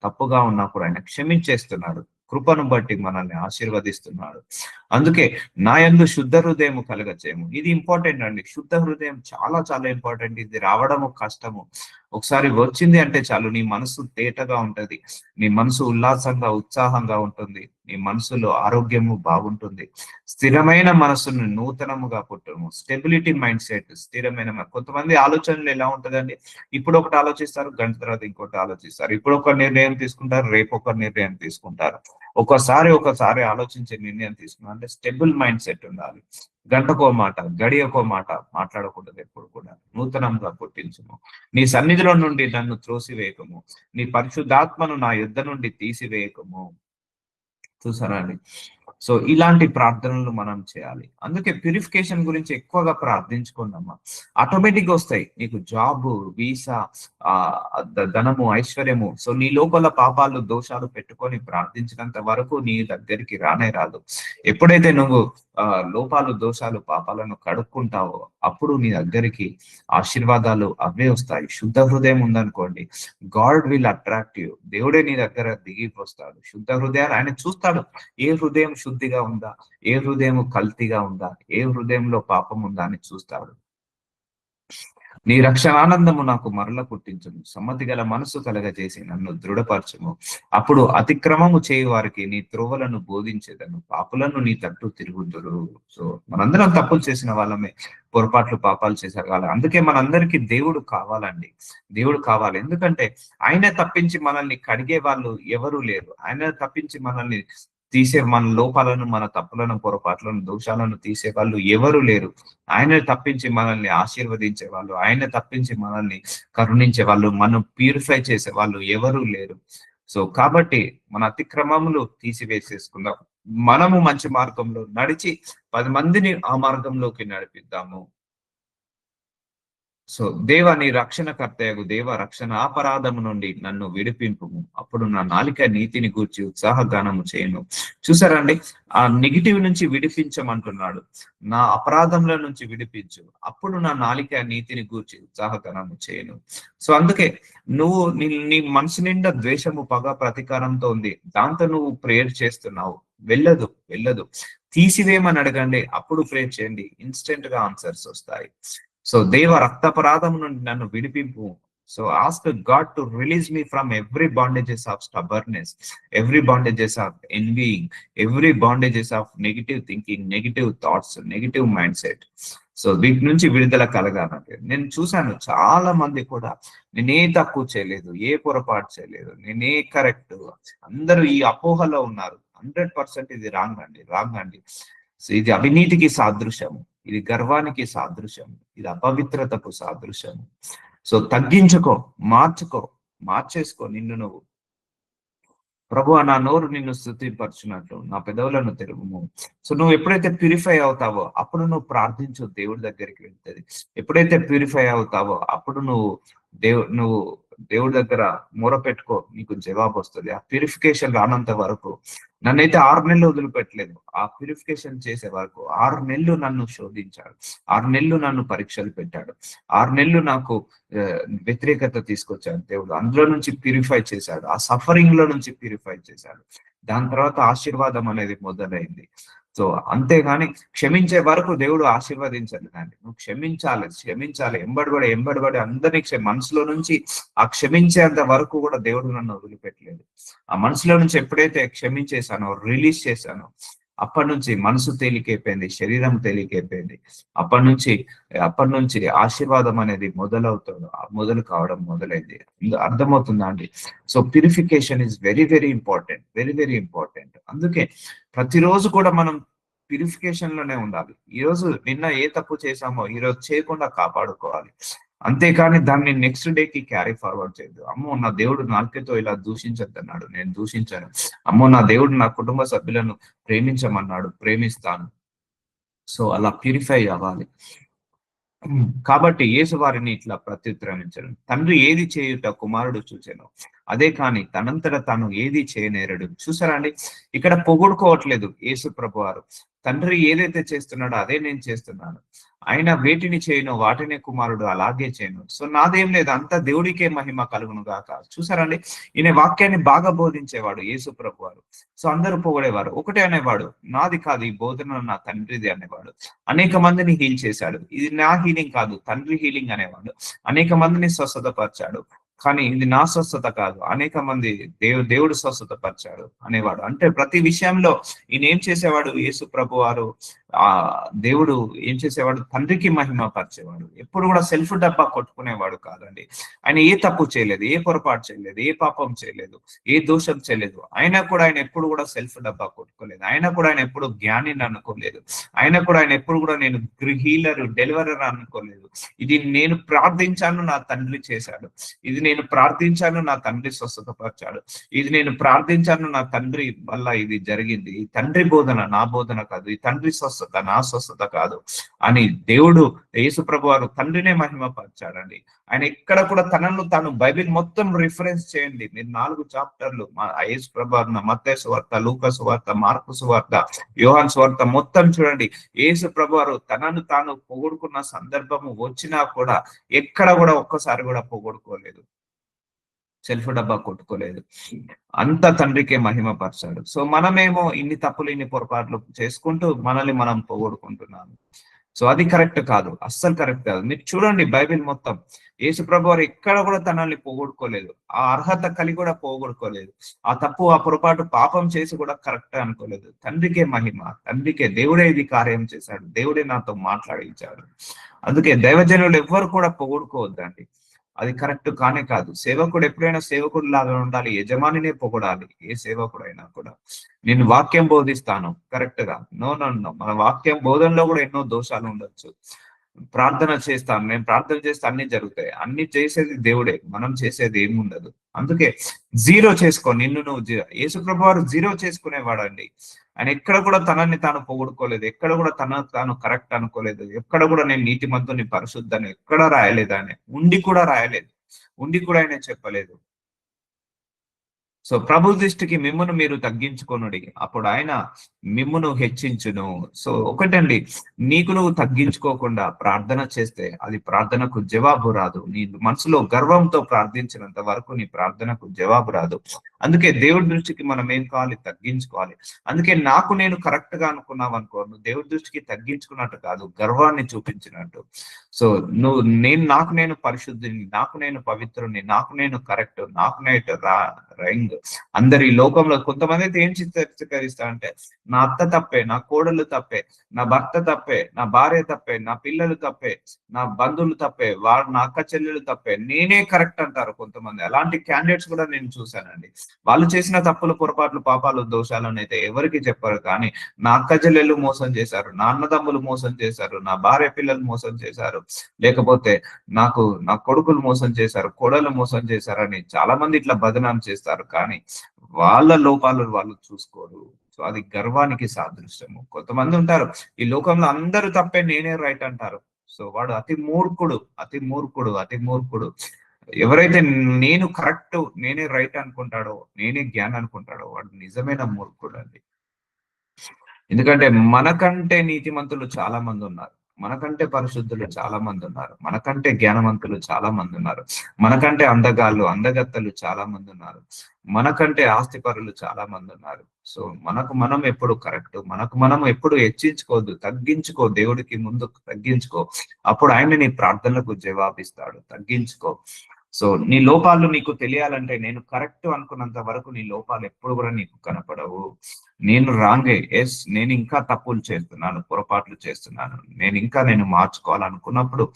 తప్పుగా ఉన్నప్పుడు ఆయన క్షమించేస్తున్నాడు, కృపను బట్టి మనల్ని ఆశీర్వదిస్తున్నాడు. అందుకే నా యందు శుద్ధ హృదయం కలగచేయము. ఇది ఇంపార్టెంట్ అండి. శుద్ధ హృదయం చాలా చాలా ఇంపార్టెంట్. ఇది రావడము కష్టము. ఒకసారి వచ్చింది అంటే చాలు, నీ మనసు తేటగా ఉంటది, నీ మనసు ఉల్లాసంగా, ఉత్సాహంగా ఉంటుంది, నీ మనసులో ఆరోగ్యము బాగుంటుంది. స్థిరమైన మనసును నూతనముగా పుట్టము, స్టెబిలిటీ మైండ్ సెట్, స్థిరమైన. కొంతమంది ఆలోచనలు ఎలా ఉంటదండి, ఇప్పుడు ఒకటి ఆలోచిస్తారు, గంట తర్వాత ఇంకోటి ఆలోచిస్తారు, ఇప్పుడు ఒక నిర్ణయం తీసుకుంటారు, రేపు ఒక నిర్ణయం తీసుకుంటారు. ఒకసారి ఆలోచించే నిర్ణయం తీసుకున్నా అంటే స్టెబుల్ మైండ్ సెట్ ఉండాలి. గంటకో మాట, గడియకో మాట మాట్లాడకూడదు. ఎప్పుడు కూడా నూతనంగా పుట్టించుము, నీ సన్నిధిలో నుండి నన్ను త్రోసివేయకము, నీ పరిశుద్ధాత్మను నా యుద్ధ నుండి తీసివేయకము. చూసారా అండి? సో ఇలాంటి ప్రార్థనలు మనం చేయాలి. అందుకే ప్యూరిఫికేషన్ గురించి ఎక్కువగా ప్రార్థించుకుందామా, ఆటోమేటిక్ గా వస్తాయి నీకు జాబు, వీసా, ఆ ధనము, ఐశ్వర్యము. సో నీ లోపల పాపాలు, దోషాలు పెట్టుకొని ప్రార్థించినంత వరకు నీ దగ్గరికి రానే రాదు. ఎప్పుడైతే నువ్వు లోపాలు, దోషాలు, పాపాలను కడుక్కుంటావో అప్పుడు నీ దగ్గరికి ఆశీర్వాదాలు అవే వస్తాయి. శుద్ధ హృదయం ఉందనుకోండి, గాడ్ విల్ అట్రాక్ట్ యూ. దేవుడే నీ దగ్గర దిగి వస్తాడు. శుద్ధ హృదయాలు ఆయన చూస్తాడు. ఏ హృదయం శుద్ధిగా ఉందా, ఏ హృదయం కల్తీగా ఉందా, ఏ హృదయంలో పాపం ఉందా అని చూస్తాడు. నీ రక్షణానందము నాకు మరల పుట్టించుము, సమ్మతి గల మనసు కలగజేసి నన్ను దృఢపరచుము. అప్పుడు అతిక్రమము చేయు వారికి నీ త్రోవలను బోధించేదను, పాపులను నీ తట్టు తిరుగుదురు. సో మనందరం తప్పులు చేసిన వాళ్ళమే, పొరపాట్లు, పాపాలు చేసేవాళ్ళ. అందుకే మనందరికీ దేవుడు కావాలండి, దేవుడు కావాలి. ఎందుకంటే ఆయన తప్పించి మనల్ని కడిగే వాళ్ళు ఎవరు లేరు. ఆయన తప్పించి మనల్ని మన లోపాలను, మన తప్పులను, పొరపాట్లను, దోషాలను తీసే వాళ్ళు ఎవరు లేరు. ఆయన తప్పించి మనల్ని ఆశీర్వదించే వాళ్ళు, ఆయన తప్పించి మనల్ని కరుణించే వాళ్ళు, మనం ప్యూరిఫై చేసే వాళ్ళు ఎవరు లేరు. సో కాబట్టి మన అతిక్రమములు తీసివేసేసుకుందాం, మనము మంచి మార్గంలో నడిచి 10 మందిని ఆ మార్గంలోకి నడిపిద్దాము. సో దేవ, నీ రక్షణకర్తయగు దేవ, రక్షణ అపరాధము నుండి నన్ను విడిపింపుము. అప్పుడు నా నాలిక నీతిని గూర్చి ఉత్సాహగానము చేయను. చూసారండి, ఆ నెగిటివ్ నుంచి విడిపించమంటున్నాడు. నా అపరాధముల నుంచి విడిపించు, అప్పుడు నా నాలిక నీతిని గూర్చి ఉత్సాహగానము చేయను. సో అందుకే నువ్వు నీ మనసు నిండా ద్వేషము, పగ, ప్రతీకారంతో ఉంది, దాంతో నువ్వు ప్రేయర్ చేస్తున్నావు, వెళ్ళదు వెళ్ళదు. తీసివేయమని అడగండి, అప్పుడు ప్రేయర్ చేయండి, ఇన్స్టెంట్ గా ఆన్సర్స్ వస్తాయి. సో దేవ, రక్తపరాధం నుండి నన్ను విడిపింపు. So ask God to release me from every bondages of stubbornness, every bondages of envying, every bondages of negative thinking, negative thoughts, negative mindset. So వీటి నుంచి విడుదల కలగాలంటే నేను చూశాను చాలా మంది కూడా నేనే తక్కువ చేయలేదు, ఏ పొరపాటు చేయలేదు, నేనే కరెక్ట్, అందరూ ఈ అపోహలో ఉన్నారు. 100% ఇది రాంగ్ అండి, రాంగ్ అండి. సో ఇది అవినీతికి సాదృశ్యము, ఇది గర్వానికి సాదృశ్యము, ఇది అపవిత్రతకు సాదృశ్యము. సో తగ్గించుకో, మార్చేసుకో నిన్ను నువ్వు. ప్రభు నా నోరు నిన్ను స్థుతిపరచున్నట్లు నా పెదవులను తెరువుము. సో నువ్వు ఎప్పుడైతే ప్యూరిఫై అవుతావో అప్పుడు నువ్వు ప్రార్థించు, దేవుడి దగ్గరికి వెళ్తుంది. ఎప్పుడైతే ప్యూరిఫై అవుతావో అప్పుడు నువ్వు దేవుడి దగ్గర మొర పెట్టుకో, నీకు జవాబు వస్తుంది. ఆ ప్యూరిఫికేషన్ రానంత వరకు నన్నైతే 6 నెలలు వదిలిపెట్టలేదు. ఆ ప్యూరిఫికేషన్ చేసే వరకు 6 నెలలు నన్ను శోధించాడు, 6 నెలలు నన్ను పరీక్షలు పెట్టాడు, 6 నెలలు నాకు వ్యతిరేకత తీసుకొచ్చాడు దేవుడు. అందులో నుంచి ప్యూరిఫై చేశాడు, ఆ సఫరింగ్ లో నుంచి ప్యూరిఫై చేశాడు. దాని తర్వాత ఆశీర్వాదం అనేది మొదలైంది. సో అంతేగాని క్షమించే వరకు దేవుడు ఆశీర్వదించాలి. కానీ నువ్వు క్షమించాలి, ఎంబడబడి అందరినీ మనసులో నుంచి ఆ క్షమించేంత వరకు కూడా దేవుడు నన్ను వదిలిపెట్టలేదు. ఆ మనసులో నుంచి ఎప్పుడైతే క్షమించేశానో, రిలీజ్ చేశానో, అప్పటి నుంచి మనసు తేలికైపోయింది, శరీరం తేలికైపోయింది. అప్పటి నుంచి ఆశీర్వాదం అనేది మొదలు కావడం మొదలైంది. అర్థమవుతుందా అండి? So purification is very very important, very very important. అందుకే ప్రతిరోజు కూడా మనం ప్యూరిఫికేషన్ లోనే ఉండాలి. నిన్న ఏ తప్పు చేశామో ఈరోజు చేయకుండా కాపాడుకోవాలి. అంతేకాని దాన్ని నెక్స్ట్ డేకి క్యారీ ఫార్వర్డ్ చేయదు. అమ్మో నా దేవుడు నాలుకతో ఇలా దూషించద్దన్నాడు, నేను దూషించాను. అమ్మో నా దేవుడు నా కుటుంబ సభ్యులను ప్రేమించమన్నాడు, ప్రేమిస్తాను. సో అలా ప్యూరిఫై అవ్వాలి. కాబట్టి యేసు వారిని ఇట్లా ప్రత్యుత్తరించను, తండ్రి ఏది చేయుట కుమారుడు చూచెను, అదే కానీ తనంతట తాను ఏది చేయనేరడు. చూసారా అండి, ఇక్కడ పొగుడుకోవట్లేదు యేసు ప్రభు వారు. తండ్రి ఏదైతే చేస్తున్నాడో అదే నేను చేస్తున్నాను, ఆయన వేటిని చేయను వాటినే కుమారుడు అలాగే చేయను. సో నాదేం లేదు, అంతా దేవుడికే మహిమ కలుగును గాక. చూసారండి, ఈయన వాక్యాన్ని బాగా బోధించేవాడు యేసు ప్రభు వారు. సో అందరూ పొగడేవారు. ఒకటే అనేవాడు, నాది కాదు ఈ బోధన, నా తండ్రిది అనేవాడు. అనేక మందిని హీల్ చేశాడు. ఇది నా హీలింగ్ కాదు, తండ్రి హీలింగ్ అనేవాడు. అనేక మందిని స్వస్థతపరిచాడు. కానీ ఇది నా స్వస్థత కాదు, అనేక మంది దేవుడు స్వస్థత పరిచాడు అనేవాడు. అంటే ప్రతి విషయంలో ఈయన ఏం చేసేవాడు, యేసు ప్రభు వారు దేవుడు ఏం చేసేవాడు, తండ్రికి మహిమ పరిచేవాడు. ఎప్పుడు కూడా సెల్ఫ్ డబ్బా కొట్టుకునేవాడు కాదండి. ఆయన ఏ తప్పు చేయలేదు, ఏ పొరపాటు చేయలేదు, ఏ పాపం చేయలేదు, ఏ దోషం చేయలేదు. ఆయన ఎప్పుడు కూడా సెల్ఫ్ డబ్బా కొట్టుకోలేదు. ఆయన ఎప్పుడు జ్ఞానిని అనుకోలేదు. ఆయన ఎప్పుడు కూడా నేను హీలర్, డెలివరర్ అనుకోలేదు. ఇది నేను ప్రార్థించాను, నా తండ్రి చేశాడు. ఇది నేను ప్రార్థించాను, నా తండ్రి స్వస్థతపరిచాడు. ఇది నేను ప్రార్థించాను, నా తండ్రి వల్ల ఇది జరిగింది. ఈ తండ్రి బోధన నా బోధన కాదు, ఈ తండ్రి స్వస్థత నా స్వస్థత కాదు అని దేవుడు యేసు ప్రభు వారు తండ్రినే మహిమపరిచాడండి. ఆయన ఎక్కడ కూడా తనను తాను, బైబిల్ మొత్తం రిఫరెన్స్ చేయండి మీరు, 4 చాప్టర్లు యేసు ప్రభు వారు, మత్తయి సువార్త, లూకా సువార్త, మార్కు సువార్త, యోహాను సువార్త మొత్తం చూడండి. యేసు ప్రభు వారు తనను తాను పొగుడుకున్న సందర్భము వచ్చినా కూడా ఎక్కడ కూడా ఒక్కసారి కూడా పొగుడుకోలేదు, సెల్ఫ్ డబ్బా కొట్టుకోలేదు. అంత తండ్రికే మహిమపరచాడు. సో మనమేమో ఇన్ని తప్పులు, ఇన్ని పొరపాట్లు చేసుకుంటూ మనల్ని మనం పొగొడుకుంటున్నాము. సో అది కరెక్ట్ కాదు, అస్సలు కరెక్ట్ కాదు. మీరు చూడండి బైబిల్ మొత్తం, యేసు ప్రభు వారు ఎక్కడ కూడా తనల్ని పోగొడుకోలేదు. ఆ అర్హత కలిగి కూడా పోగొడుకోలేదు. ఆ తప్పు, ఆ పొరపాటు, పాపం చేసి కూడా కరెక్ట్ అనుకోలేదు. తండ్రికే మహిమ, తండ్రికే, దేవుడే ఇది కార్యం చేశాడు, దేవుడే నాతో మాట్లాడించాడు. అందుకే దైవజనులు ఎవ్వరు కూడా పొగొడుకోవద్దండి, అది కరెక్ట్ కానే కాదు. సేవకుడు ఎప్పుడైనా సేవకుడు లాగా ఉండాలి, యజమానినే పొగడాలి. ఏ సేవకుడైనా కూడా నేను వాక్యం బోధిస్తాను కరెక్ట్ గా, నో, మన వాక్యం బోధనలో కూడా ఎన్నో దోషాలు ఉండొచ్చు. ప్రార్థన చేస్తాను, నేను ప్రార్థన చేస్తే అన్ని జరుగుతాయి. అన్ని చేసేది దేవుడే, మనం చేసేది ఏముండదు. అందుకే జీరో చేసుకో, నిన్ను నువ్వు యేసు ప్రభు వారు జీరో చేసుకునేవాడండి. ఆయన ఎక్కడ కూడా తనని తాను పొగుడుకోలేదు, ఎక్కడ కూడా తాను కరెక్ట్ అనుకోలేదు, ఎక్కడ కూడా నేను నీతిమంతుని, పరిశుద్ధని ఎక్కడ రాయలేదు. ఆయన ఉండి కూడా రాయలేదు, ఉండి కూడా ఆయన చెప్పలేదు. సో ప్రభు దృష్టికి మిమ్మును మీరు తగ్గించుకొనుడి, అప్పుడు ఆయన మిమ్మును హెచ్చించును. సో ఒకటండి, నీకు నువ్వు తగ్గించుకోకుండా ప్రార్థన చేస్తే అది ప్రార్థనకు జవాబు రాదు. నీ మనసులో గర్వంతో ప్రార్థించినంత వరకు నీ ప్రార్థనకు జవాబు రాదు. అందుకే దేవుడి దృష్టికి మనం ఏం కావాలి? తగ్గించుకోవాలి. అందుకే నాకు నేను కరెక్ట్ గా అనుకున్నావు అనుకో, నువ్వు దేవుడి దృష్టికి తగ్గించుకున్నట్టు కాదు, గర్వాన్ని చూపించినట్టు. సో నాకు నేను పరిశుద్ధిని, నాకు నేను పవిత్రుని, నాకు నేను కరెక్ట్, నాకు నేను రైంగ్. అందరు ఈ లోకంలో కొంతమంది అయితే ఏం చిత్రీకరిస్తా అంటే, నా అత్త తప్పే, నా కోడలు తప్పే, నా భర్త తప్పే, నా భార్య తప్పే, నా పిల్లలు తప్పే, నా బంధువులు తప్పే, నా అక్క చెల్లెలు తప్పే, నేనే కరెక్ట్ అంటారు కొంతమంది. అలాంటి క్యాండిడేట్స్ కూడా నేను చూశానండి. వాళ్ళు చేసిన తప్పులు, పొరపాట్లు, పాపాలు, దోషాలను అయితే ఎవరికి చెప్పరు. కానీ నా అక్క చెల్లెళ్ళు మోసం చేశారు, నా అన్నదమ్ములు మోసం చేశారు, నా భార్య పిల్లలు మోసం చేశారు, లేకపోతే నా కొడుకులు మోసం చేశారు, కోడలు మోసం చేశారని చాలా మంది ఇట్లా బదనాం చేస్తారు. కానీ వాళ్ళ లోపాలు వాళ్ళు చూసుకోరు. సో అది గర్వానికి సాదృశ్యము. కొంతమంది ఉంటారు ఈ లోకంలో అందరూ తప్పే, నేనే రైట్ అంటారు. సో వాడు అతి మూర్ఖుడు, అతి మూర్ఖుడు, అతి మూర్ఖుడు. ఎవరైతే నేను కరెక్ట్, నేనే రైట్ అనుకుంటాడో, నేనే జ్ఞానం అనుకుంటాడో, వాడు నిజమైన మూర్ఖుడు అండి. ఎందుకంటే మనకంటే నీతిమంతులు చాలా మంది ఉన్నారు, మనకంటే పరిశుద్ధులు చాలా మంది ఉన్నారు, మనకంటే జ్ఞానవంతులు చాలా మంది ఉన్నారు, మనకంటే అందగాళ్ళు, అందగత్తలు చాలా మంది ఉన్నారు, మనకంటే ఆస్తిపరులు చాలా మంది ఉన్నారు. సో మనకు మనం ఎప్పుడు కరెక్ట్, మనకు మనం ఎప్పుడు హెచ్చించుకోవద్దు, తగ్గించుకో, దేవుడికి ముందు తగ్గించుకో. అప్పుడు ఆయన నీ ప్రార్థనలకు జవాబిస్తాడు. తగ్గించుకో. సో నీ లోపాలు నీకు తెలియాలంటే, నేను కరెక్ట్ అనుకున్నంత వరకు నీ లోపాలు ఎప్పుడు కూడా నీకు కనపడవు. నేను రాంగే, ఎస్ నేను ఇంకా తప్పులు చేస్తున్నాను, పొరపాట్లు చేస్తున్నాను, నేను మార్చుకోవాలనుకున్నప్పుడు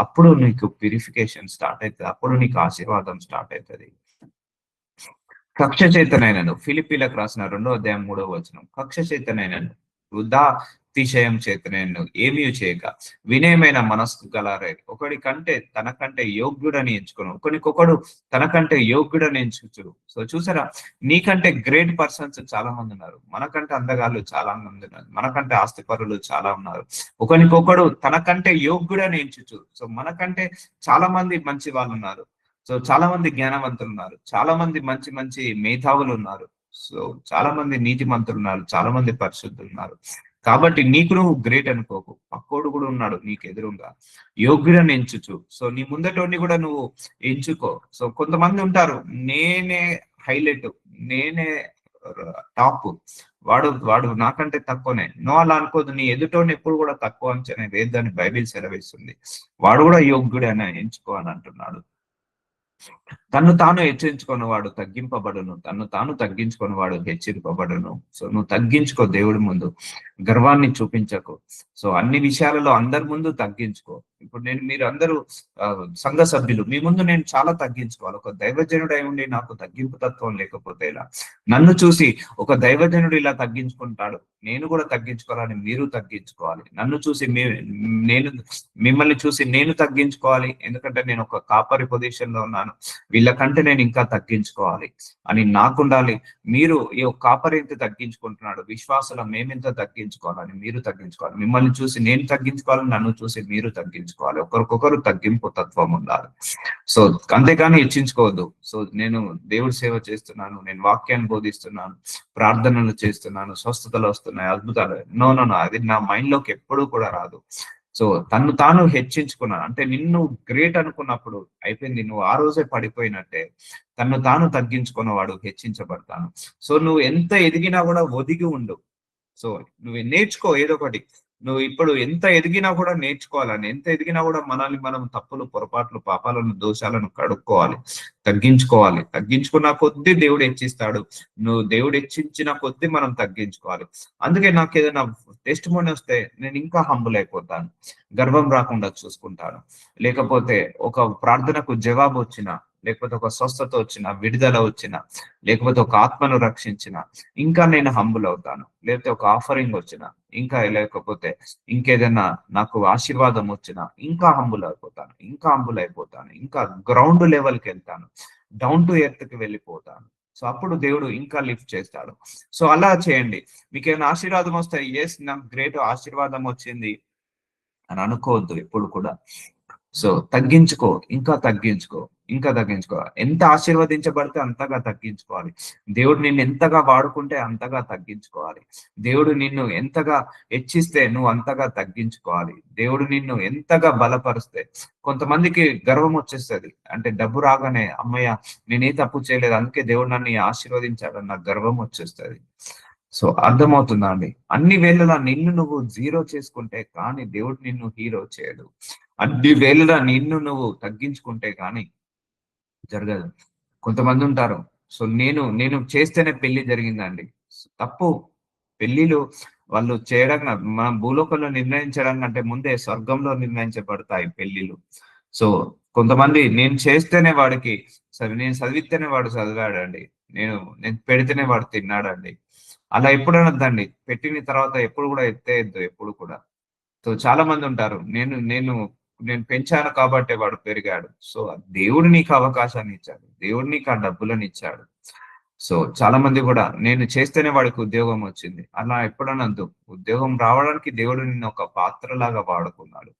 అప్పుడు నీకు ప్యూరిఫికేషన్ స్టార్ట్ అవుతుంది, అప్పుడు నీకు ఆశీర్వాదం స్టార్ట్ అవుతుంది. కక్ష చేతనైనను, ఫిలిప్పీలకు రాసిన 2వ అధ్యాయం 3వ వచనం. కక్ష చేతనైనను, వృధా అతిశయం చేతనైనను ఏమీ చేయక వినయమైన మనస్సు గలారే ఒకడి కంటే తనకంటే యోగ్యుడని ఎంచుకును, ఒకనికొకడు తనకంటే యోగ్యుడని ఎంచుచు. సో చూసారా, నీకంటే గ్రేట్ పర్సన్స్ చాలా మంది ఉన్నారు, మనకంటే అందగాళ్ళు చాలా మంది ఉన్నారు, మనకంటే ఆస్తిపరులు చాలా ఉన్నారు. ఒకనికొకడు తనకంటే యోగ్యుడని ఎంచుచు. సో మనకంటే చాలా మంది మంచి వాళ్ళు ఉన్నారు. సో చాలా మంది జ్ఞానవంతులు ఉన్నారు, చాలా మంది మంచి మంచి మేధావులు ఉన్నారు. సో చాలా మంది నీతిమంతులు ఉన్నారు, చాలా మంది పరిశుద్ధులు ఉన్నారు. కాబట్టి నీకు నువ్వు గ్రేట్ అనుకోకు, పక్కోడు కూడా ఉన్నాడు నీకు ఎదురుగా, యోగ్యుడని ఎంచుచు. సో నీ ముందటోని కూడా నువ్వు ఎంచుకో. సో కొంతమంది ఉంటారు, నేనే హైలైట్, నేనే టాప్, వాడు వాడు నాకంటే తక్కువనే. నువ్వు అలా అనుకోదు, నీ ఎదుటోని ఎప్పుడు కూడా తక్కువ అంచనా వేద్దని బైబిల్ సెలవిస్తుంది. వాడు కూడా యోగ్యుడని ఎంచుకో అని అంటున్నాడు. తన్ను తాను హెచ్చించుకొని వాడు తగ్గింపబడును, తన్ను తాను తగ్గించుకొని వాడు హెచ్చింపబడును. సో నువ్వు తగ్గించుకో దేవుడి ముందు, గర్వాన్ని చూపించకు. సో అన్ని విషయాలలో అందరి ముందు తగ్గించుకో. ఇప్పుడు మీరు అందరూ సంఘ సభ్యులు, మీ ముందు నేను చాలా తగ్గించుకోవాలి. ఒక దైవజనుడై ఉండి నాకు తగ్గింపు తత్వం లేకపోతే ఇలా, నన్ను చూసి ఒక దైవజనుడు ఇలా తగ్గించుకుంటాడు, నేను కూడా తగ్గించుకోవాలని మీరు తగ్గించుకోవాలి. నన్ను చూసి నేను మిమ్మల్ని చూసి నేను తగ్గించుకోవాలి, ఎందుకంటే నేను ఒక కాపరి పొజిషన్ లో ఉన్నాను, వీళ్ళకంటే నేను ఇంకా తగ్గించుకోవాలి అని నాకుండాలి. మీరు ఈ కాపరి ఎంత తగ్గించుకుంటున్నాడు, విశ్వాసంలో మేమెంత తగ్గించుకోవాలని మీరు తగ్గించుకోవాలి. మిమ్మల్ని చూసి నేను తగ్గించుకోవాలి, నన్ను చూసి మీరు తగ్గించుకోవాలి. ఒకరికొకరు తగ్గింపు తత్వం ఉండాలి. సో అంతేకాని హెచ్చించుకోవద్దు. సో నేను దేవుడి సేవ చేస్తున్నాను, నేను వాక్యాన్ని బోధిస్తున్నాను, ప్రార్థనలు చేస్తున్నాను, స్వస్థతలు వస్తున్నాయి, అద్భుతాలు, నో నో నో, అది నా మైండ్ లోకి ఎప్పుడూ కూడా రాదు. సో తను తాను హెచ్చించుకున్నాను అంటే, నిన్ను గ్రేట్ అనుకున్నప్పుడు అయిపోయింది, నువ్వు ఆ రోజే పడిపోయినట్టే. తను తాను తగ్గించుకున్నవాడు హెచ్చించబడతాను. సో నువ్వు ఎంత ఎదిగినా కూడా ఒదిగి ఉండు. సో నువ్వు నేర్చుకో ఏదో ఒకటి. నువ్వు ఇప్పుడు ఎంత ఎదిగినా కూడా నేర్చుకోవాలని, ఎంత ఎదిగినా కూడా మనల్ని మనం తప్పులు, పొరపాట్లు, పాపాలను, దోషాలను కడుక్కోవాలి, తగ్గించుకోవాలి. తగ్గించుకున్న కొద్దీ దేవుడు హెచ్చిస్తాడు. నువ్వు దేవుడు హెచ్చించిన కొద్దీ మనం తగ్గించుకోవాలి. అందుకే నాకు ఏదైనా టెస్ట్ మోని వస్తే నేను ఇంకా హంబుల్ అయిపోతాను, గర్వం రాకుండా చూసుకుంటాను. లేకపోతే ఒక ప్రార్థనకు జవాబు వచ్చిన, లేకపోతే ఒక స్వస్థత వచ్చిన, విడుదల వచ్చిన, లేకపోతే ఒక ఆత్మను రక్షించిన, ఇంకా నేను హంబుల్ అవుతాను. లేకపోతే ఒక ఆఫరింగ్ వచ్చిన, ఇంకా లేకపోతే ఇంకేదైనా నాకు ఆశీర్వాదం వచ్చిన, ఇంకా హంబుల్ అయిపోతాను, ఇంకా హంబుల్ అయిపోతాను, ఇంకా గ్రౌండ్ లెవెల్కి వెళ్తాను, డౌన్ టు ఎర్త్ కి వెళ్ళిపోతాను. సో అప్పుడు దేవుడు ఇంకా లిఫ్ట్ చేస్తాడు. సో అలా చేయండి. మీకు ఏమైనా ఆశీర్వాదం వస్తే, ఎస్ నాకు గ్రేట్ ఆశీర్వాదం వచ్చింది అని అనుకోవద్దు ఎప్పుడు కూడా. సో తగ్గించుకో, ఇంకా తగ్గించుకో, ఇంకా తగ్గించుకో. ఎంత ఆశీర్వదించబడితే అంతగా తగ్గించుకోవాలి. దేవుడు నిన్ను ఎంతగా వాడుకుంటే అంతగా తగ్గించుకోవాలి. దేవుడు నిన్ను ఎంతగా హెచ్చిస్తే నువ్వు అంతగా తగ్గించుకోవాలి. దేవుడు నిన్ను ఎంతగా బలపరిస్తే కొంతమందికి గర్వం వచ్చేస్తది. అంటే డబ్బు రాగానే హమ్మయ్య! నేనే తప్పు చేయలేదు. అందుకే దేవుడు నన్ను ఆశీర్వదించాడన్న గర్వం వచ్చేస్తది. సో అర్థమవుతుందా అండి? అన్ని వేళలా నిన్ను నువ్వు జీరో చేసుకుంటే కానీ దేవుడు నిన్ను హీరో చేయడు. అన్ని వేళలా నిన్ను నువ్వు తగ్గించుకుంటే గాని జరగదు. కొంతమందుంటారు. సో, నేను చేస్తేనే పెళ్లి జరిగిందండి. తప్పు. పెళ్ళిలు వాళ్ళు చేయడం మనం భూలోకంలో నిర్ణయించడం కంటే ముందే స్వర్గంలో నిర్ణయించబడతాయి పెళ్ళిలు. సో, కొంతమంది నేను చేస్తేనే వాడికి సరే నేను చదివిస్తేనే వాడు చదివాడండి. నేను నేను పెడితేనే వాడు తిన్నాడండి. అలా ఎప్పుడు అనొద్దండి. పెట్టిన తర్వాత ఎప్పుడు కూడా ఎత్తేయొద్దు ఎప్పుడు కూడా. సో చాలా మంది ఉంటారు. నేను పెంచాను కాబట్టే వాడు పెరిగాడు. సో దేవుడు నీకు అవకాశాన్ని ఇచ్చాడు. దేవుడు నీకు ఆ డబ్బులనిచ్చాడు. సో చాలా మంది కూడా నేను చేస్తేనే వాడికి ఉద్యోగం వచ్చింది. అలా ఎప్పుడనొద్దు. ఉద్యోగం రావడానికి దేవుడు నిన్ను ఒక పాత్రలాగా వాడుకున్నాడు.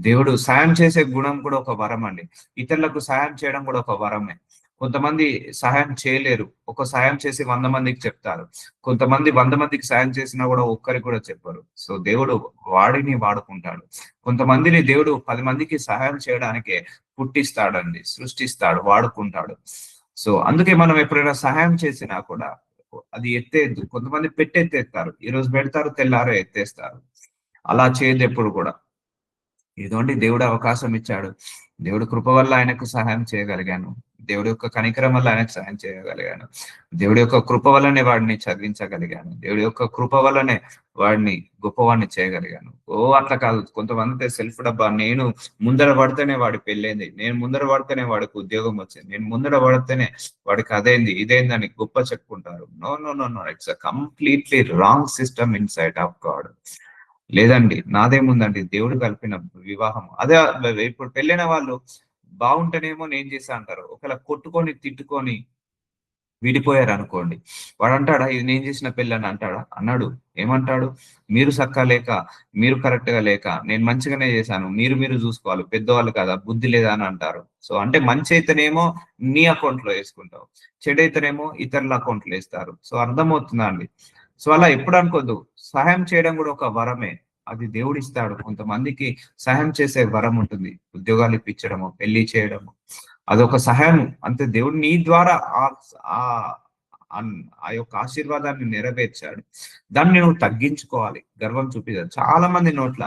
దేవుడు సాయం చేసే గుణం కూడా ఒక వరం అండి. ఇతరులకు సహాయం చేయడం కూడా ఒక వరమే. కొంతమంది సహాయం చేయలేరు. ఒక సహాయం చేసి 100 మందికి చెప్తారు. కొంతమంది 100 మందికి సాయం చేసినా కూడా ఒక్కరికి కూడా చెప్పరు. సో దేవుడు వాడిని వాడుకుంటాడు. కొంతమందిని దేవుడు 10 మందికి సహాయం చేయడానికే పుట్టిస్తాడండి. సృష్టిస్తాడు, వాడుకుంటాడు. సో అందుకే మనం ఎప్పుడైనా సహాయం చేసినా కూడా అది ఎత్తేయద్దు. కొంతమంది పెట్టెత్తేస్తారు. ఈరోజు పెడతారు, తెల్లారే ఎత్తేస్తారు. అలా చేయొద్దు ఎప్పుడు కూడా. ఏదోండి దేవుడు అవకాశం ఇచ్చాడు. దేవుడి కృప వల్ల ఆయనకు సహాయం చేయగలిగాను. దేవుడి యొక్క కనికరం వల్ల ఆయనకు సహాయం చేయగలిగాను. దేవుడి యొక్క కృప వల్లనే వాడిని చదివించగలిగాను. దేవుడి యొక్క కృప వల్లనే వాడిని గొప్పవాడిని చేయగలిగాను. అట్లా కాదు. కొంతమంది సెల్ఫ్ డబ్బా నేను ముందర పడితేనే వాడి పెళ్ళైంది. నేను ముందర పడితేనే వాడికి ఉద్యోగం వచ్చింది. నేను ముందర పడితేనే వాడికి అదైంది, ఇదైందని గొప్ప చెప్పుకుంటారు. No, no, no, no. It's a completely wrong system in sight of God. లేదండి. నాదేముందండి దేవుడు కలిపిన వివాహం. అదే ఇప్పుడు పెళ్ళైన వాళ్ళు బావుంటేనేమో నేను చేశా అంటారు. ఒకవేళ కొట్టుకొని, తిట్టుకొని విడిపోయారనుకోండి. వాడంటాడా ఇది నేను చేసిన పెళ్ళని అంటాడా? అనడు. ఏమంటాడు? మీరు సక్కా లేక, మీరు కరెక్ట్‌గా లేక, నేను మంచిగానే చేశాను. మీరు చూసుకోవాలి. పెద్దవాళ్ళు కదా! బుద్ధి లేదా అని అంటారు. సో, అంటే మంచయితేనేమో నీ అకౌంట్‌లో యేసుకుంటావు. చెడైతేనేమో ఇతరుల అకౌంట్‌లో యేస్తారు. సో, అర్థమవుతుందా అండి? సో, అలా ఎప్పుడు అనుకోద్దు. సహాయం చేయడం కూడా ఒక వరమే. అది దేవుడిస్తాడు. కొంతమందికి సహాయం చేసే వరం ఉంటుంది. ఉద్యోగాలు ఇప్పించడము, పెళ్లి చేయడము. అదొక సహాయం. అంతే దేవుడు నీ ద్వారా ఆహ్, అన్ ఆ యొక్క ఆశీర్వాదాన్ని నెరవేర్చాడు. దాన్ని నువ్వు తగ్గించుకోవాలి. గర్వం చూపియద్దు. చాలా మంది నోట్ల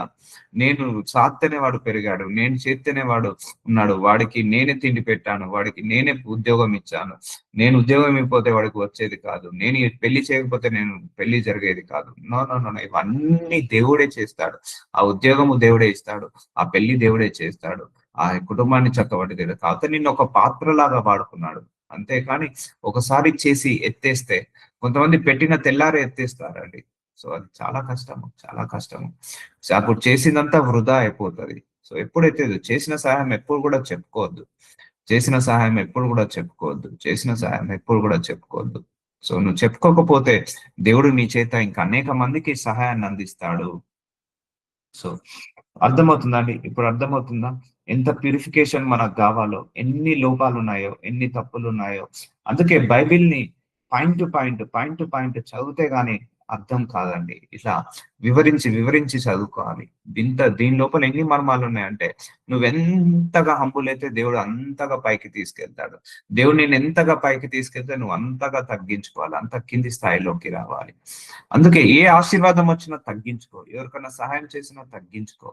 నేను సాత్తేనే వాడు పెరిగాడు. నేను చేత్తేనే వాడు ఉన్నాడు. వాడికి నేనే తిండి పెట్టాను. వాడికి నేనే ఉద్యోగం ఇచ్చాను. నేను ఉద్యోగం ఇవ్వకపోతే వాడికి వచ్చేది కాదు. నేను ఈ పెళ్లి చేయకపోతే నేను పెళ్లి జరిగేది కాదు. No, no, no, no. ఇవన్నీ దేవుడే చేస్తాడు. ఆ ఉద్యోగము దేవుడే ఇస్తాడు. ఆ పెళ్లి దేవుడే చేస్తాడు. ఆ కుటుంబాన్ని చక్కబెట్టలేదు. కాకపోతే నిన్ను ఒక పాత్రలాగా వాడుకున్నాడు. అంతేకాని ఒకసారి చేసి ఎత్తేస్తే కొంతమంది పెట్టిన తెల్లారే ఎత్తేస్తారండి. సో అది చాలా కష్టము. చాలా కష్టము. సో అప్పుడు చేసిందంతా వృధా అయిపోతది. సో ఎప్పుడైతే చేసిన సహాయం ఎప్పుడు కూడా చెప్పుకోవద్దు. చేసిన సహాయం ఎప్పుడు కూడా చెప్పుకోవద్దు. చేసిన సహాయం ఎప్పుడు కూడా చెప్పుకోవద్దు. సో నువ్వు చెప్పుకోకపోతే దేవుడు నీ చేత ఇంకా అనేక మందికి సహాయాన్ని అందిస్తాడు. సో అర్థమవుతుందా అండి? ఇప్పుడు అర్థమవుతుందా? ఎంత ప్యూరిఫికేషన్ మనకు గావాలో, ఎన్ని లోపాలున్నాయో, ఎన్ని తప్పులున్నాయో. అందుకే బైబిల్‌ని point to point, point to point చదివితే గాని అర్థం కాదండి. ఇట్లా వివరించి చదువుకోవాలి. దీని లోపల ఎన్ని మర్మాలున్నాయంటే, నువ్వెంతగా హంబుల్ అయితే దేవుడు అంతగా పైకి తీసుకెళ్తాడు. దేవుడు నిన్నెంతగా పైకి తీసుకెళ్తే నువ్వు అంతగా తగ్గించుకోవాలి. అంత కింది స్థాయిలోకి రావాలి. అందుకే ఏ ఆశీర్వాదం వచ్చినా తగ్గించుకో. ఎవరికన్నా సహాయం చేసినా తగ్గించుకో.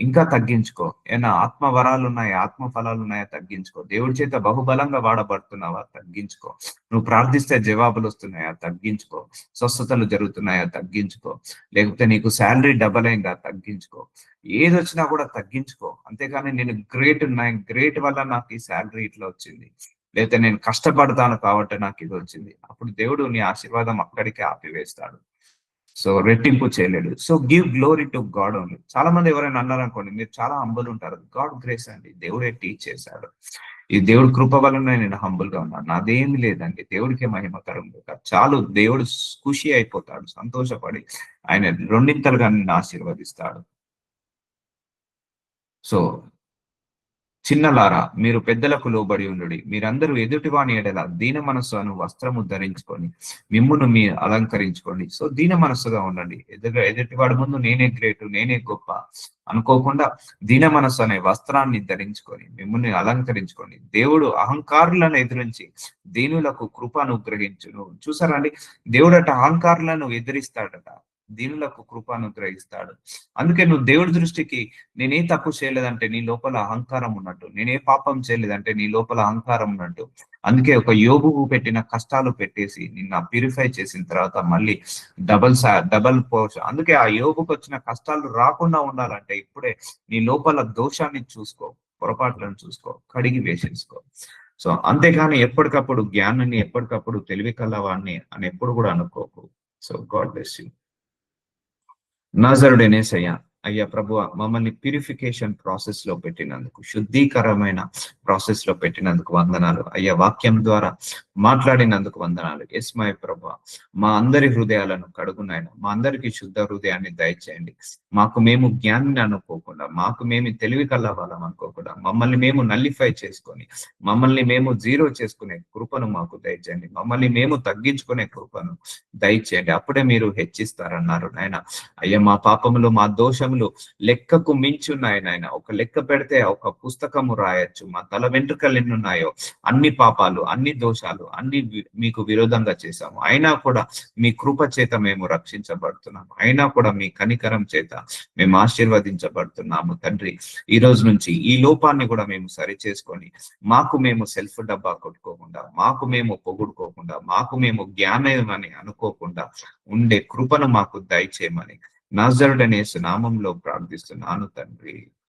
ఇంకా తగ్గించుకో. ఏమైనా ఆత్మ వరాలున్నాయా? ఆత్మ ఫలాలున్నాయా? తగ్గించుకో. దేవుడి చేత బహుబలంగా వాడబడుతున్నావా? తగ్గించుకో. నువ్వు ప్రార్థిస్తే జవాబులొస్తున్నాయా? తగ్గించుకో. స్వస్థతలు జరుగుతున్నాయా? తగ్గించుకో. లేకపోతే నీకు సాలరీ డబల్ అయిందా? తగ్గించుకో. ఏదొచ్చినా కూడా తగ్గించుకో. అంతేగాని నేను గ్రేట్ వల్ల నాకు ఈ సాలరీ ఇట్లా వచ్చింది. లేకపోతే నేను కష్టపడతాను కాబట్టి నాకిదొచ్చింది. అప్పుడు దేవుడు నీ ఆశీర్వాదం అక్కడికే ఆపివేస్తాడు. సో రెట్టింపు చేయలేడు. So give glory to God only. చాలా మంది ఎవరైనా అన్నారనుకోండి, మీరు చాలా హంబుల్ ఉంటారు. గాడ్ గ్రేస్ అండి. దేవుడే టీచ్ చేశాడు. ఈ దేవుడి కృప వలన నేను హంబుల్ గా ఉన్నాను. నాదేమి లేదండి. దేవుడికే మహిమకరం చాలు. దేవుడు ఖుషి అయిపోతాడు. సంతోషపడి ఆయన రెండింతలుగా నిన్ను ఆశీర్వదిస్తాడు. సో చిన్నలారా మీరు పెద్దలకు లోబడి ఉండుడి. మీరందరూ ఎదుటివాని ఎడల దీన మనస్సు అను వస్త్రము ధరించుకొని మిమ్మును మీరు అలంకరించుకోండి. సో దీన మనస్సుగా ఉండండి. ఎదుటివాడి ముందు నేనే గ్రేటు, నేనే గొప్ప అనుకోకుండా దీన మనస్సు అనే వస్త్రాన్ని ధరించుకొని మిమ్ముని అలంకరించుకోండి. దేవుడు అహంకారులను ఎదిరించి దీనులకు కృప అనుగ్రహించును. చూసారా అండి? దేవుడట అహంకారులను ఎదిరిస్తాడట. దీనులకు కృప అనుగ్రహిస్తాడు. అందుకే నువ్వు దేవుడి దృష్టికి నేనే తప్పు చేయలేదంటే నీ లోపల అహంకారం ఉన్నట్టు. నేనే పాపం చేయలేదంటే నీ లోపల అహంకారం ఉన్నట్టు. అందుకే ఒక యోబుకు పెట్టిన కష్టాలు పెట్టేసి నిన్ను ప్యూరిఫై చేసిన తర్వాత మళ్ళీ డబల్ పోర్షన్. అందుకే ఆ యోబుకు వచ్చిన కష్టాలు రాకుండా ఉండాలంటే ఇప్పుడే నీ లోపల దోషాన్ని చూసుకో, పొరపాట్లను చూసుకో, కడిగి వేసేసుకో. సో అంతేగాని ఎప్పటికప్పుడు జ్ఞానాన్ని, ఎప్పటికప్పుడు తెలివి కలవాడిని అని ఎప్పుడు కూడా అనుకోకు. So God bless you. నాజరుడైన యేసయ్యా, అయ్యా ప్రభువ మమ్మల్ని ప్యూరిఫికేషన్ ప్రాసెస్ లో పెట్టినందుకు, శుద్ధీకరమైన ప్రాసెస్ లో పెట్టినందుకు వందనాలు. అయ్యా వాక్యం ద్వారా మాట్లాడినందుకు వందనాలు. ఎస్ మై ప్రభువ, మా అందరి హృదయాలను కడుగునాయన, మా అందరికి శుద్ధ హృదయాన్ని దయచేయండి. మాకు మేము జ్ఞానాన్ని అనుకోకుండా, మాకు మేము తెలివి కల్లా వాళ్ళం అనుకోకుండా, మమ్మల్ని మేము నల్లిఫై చేసుకొని, మమ్మల్ని మేము జీరో చేసుకునే కృపను మాకు దయచేయండి. మమ్మల్ని మేము తగ్గించుకునే కృపను దయచేయండి. అప్పుడే మీరు హెచ్చిస్తారన్నారు నాయన. అయ్యా మా పాపములు, మా దోషములు లెక్కకు మించున్నాయి నాయన. ఒక లెక్క పెడితే ఒక పుస్తకము రాయొచ్చు. మా తల వెంట్రుకలు ఎన్నున్నాయో అన్ని పాపాలు, అన్ని దోషాలు, అన్ని మీకు విరోధంగా చేశాము. అయినా కూడా మీ కృప చేత మేము రక్షించబడుతున్నాము. అయినా కూడా మీ కనికరం చేత మేము ఆశీర్వదించబడుతున్నాము తండ్రి. ఈ రోజు నుంచి ఈ లోపాన్ని కూడా మేము సరి చేసుకొని, మాకు మేము సెల్ఫ్ డబ్బా కొట్టుకోకుండా, మాకు మేము పొగుడుకోకుండా, మాకు మేము జ్ఞానం అని అనుకోకుండా ఉండే కృపను మాకు దయచేయమని నజరుడనే యేసు నామంలో ప్రార్థిస్తున్నాను తండ్రి.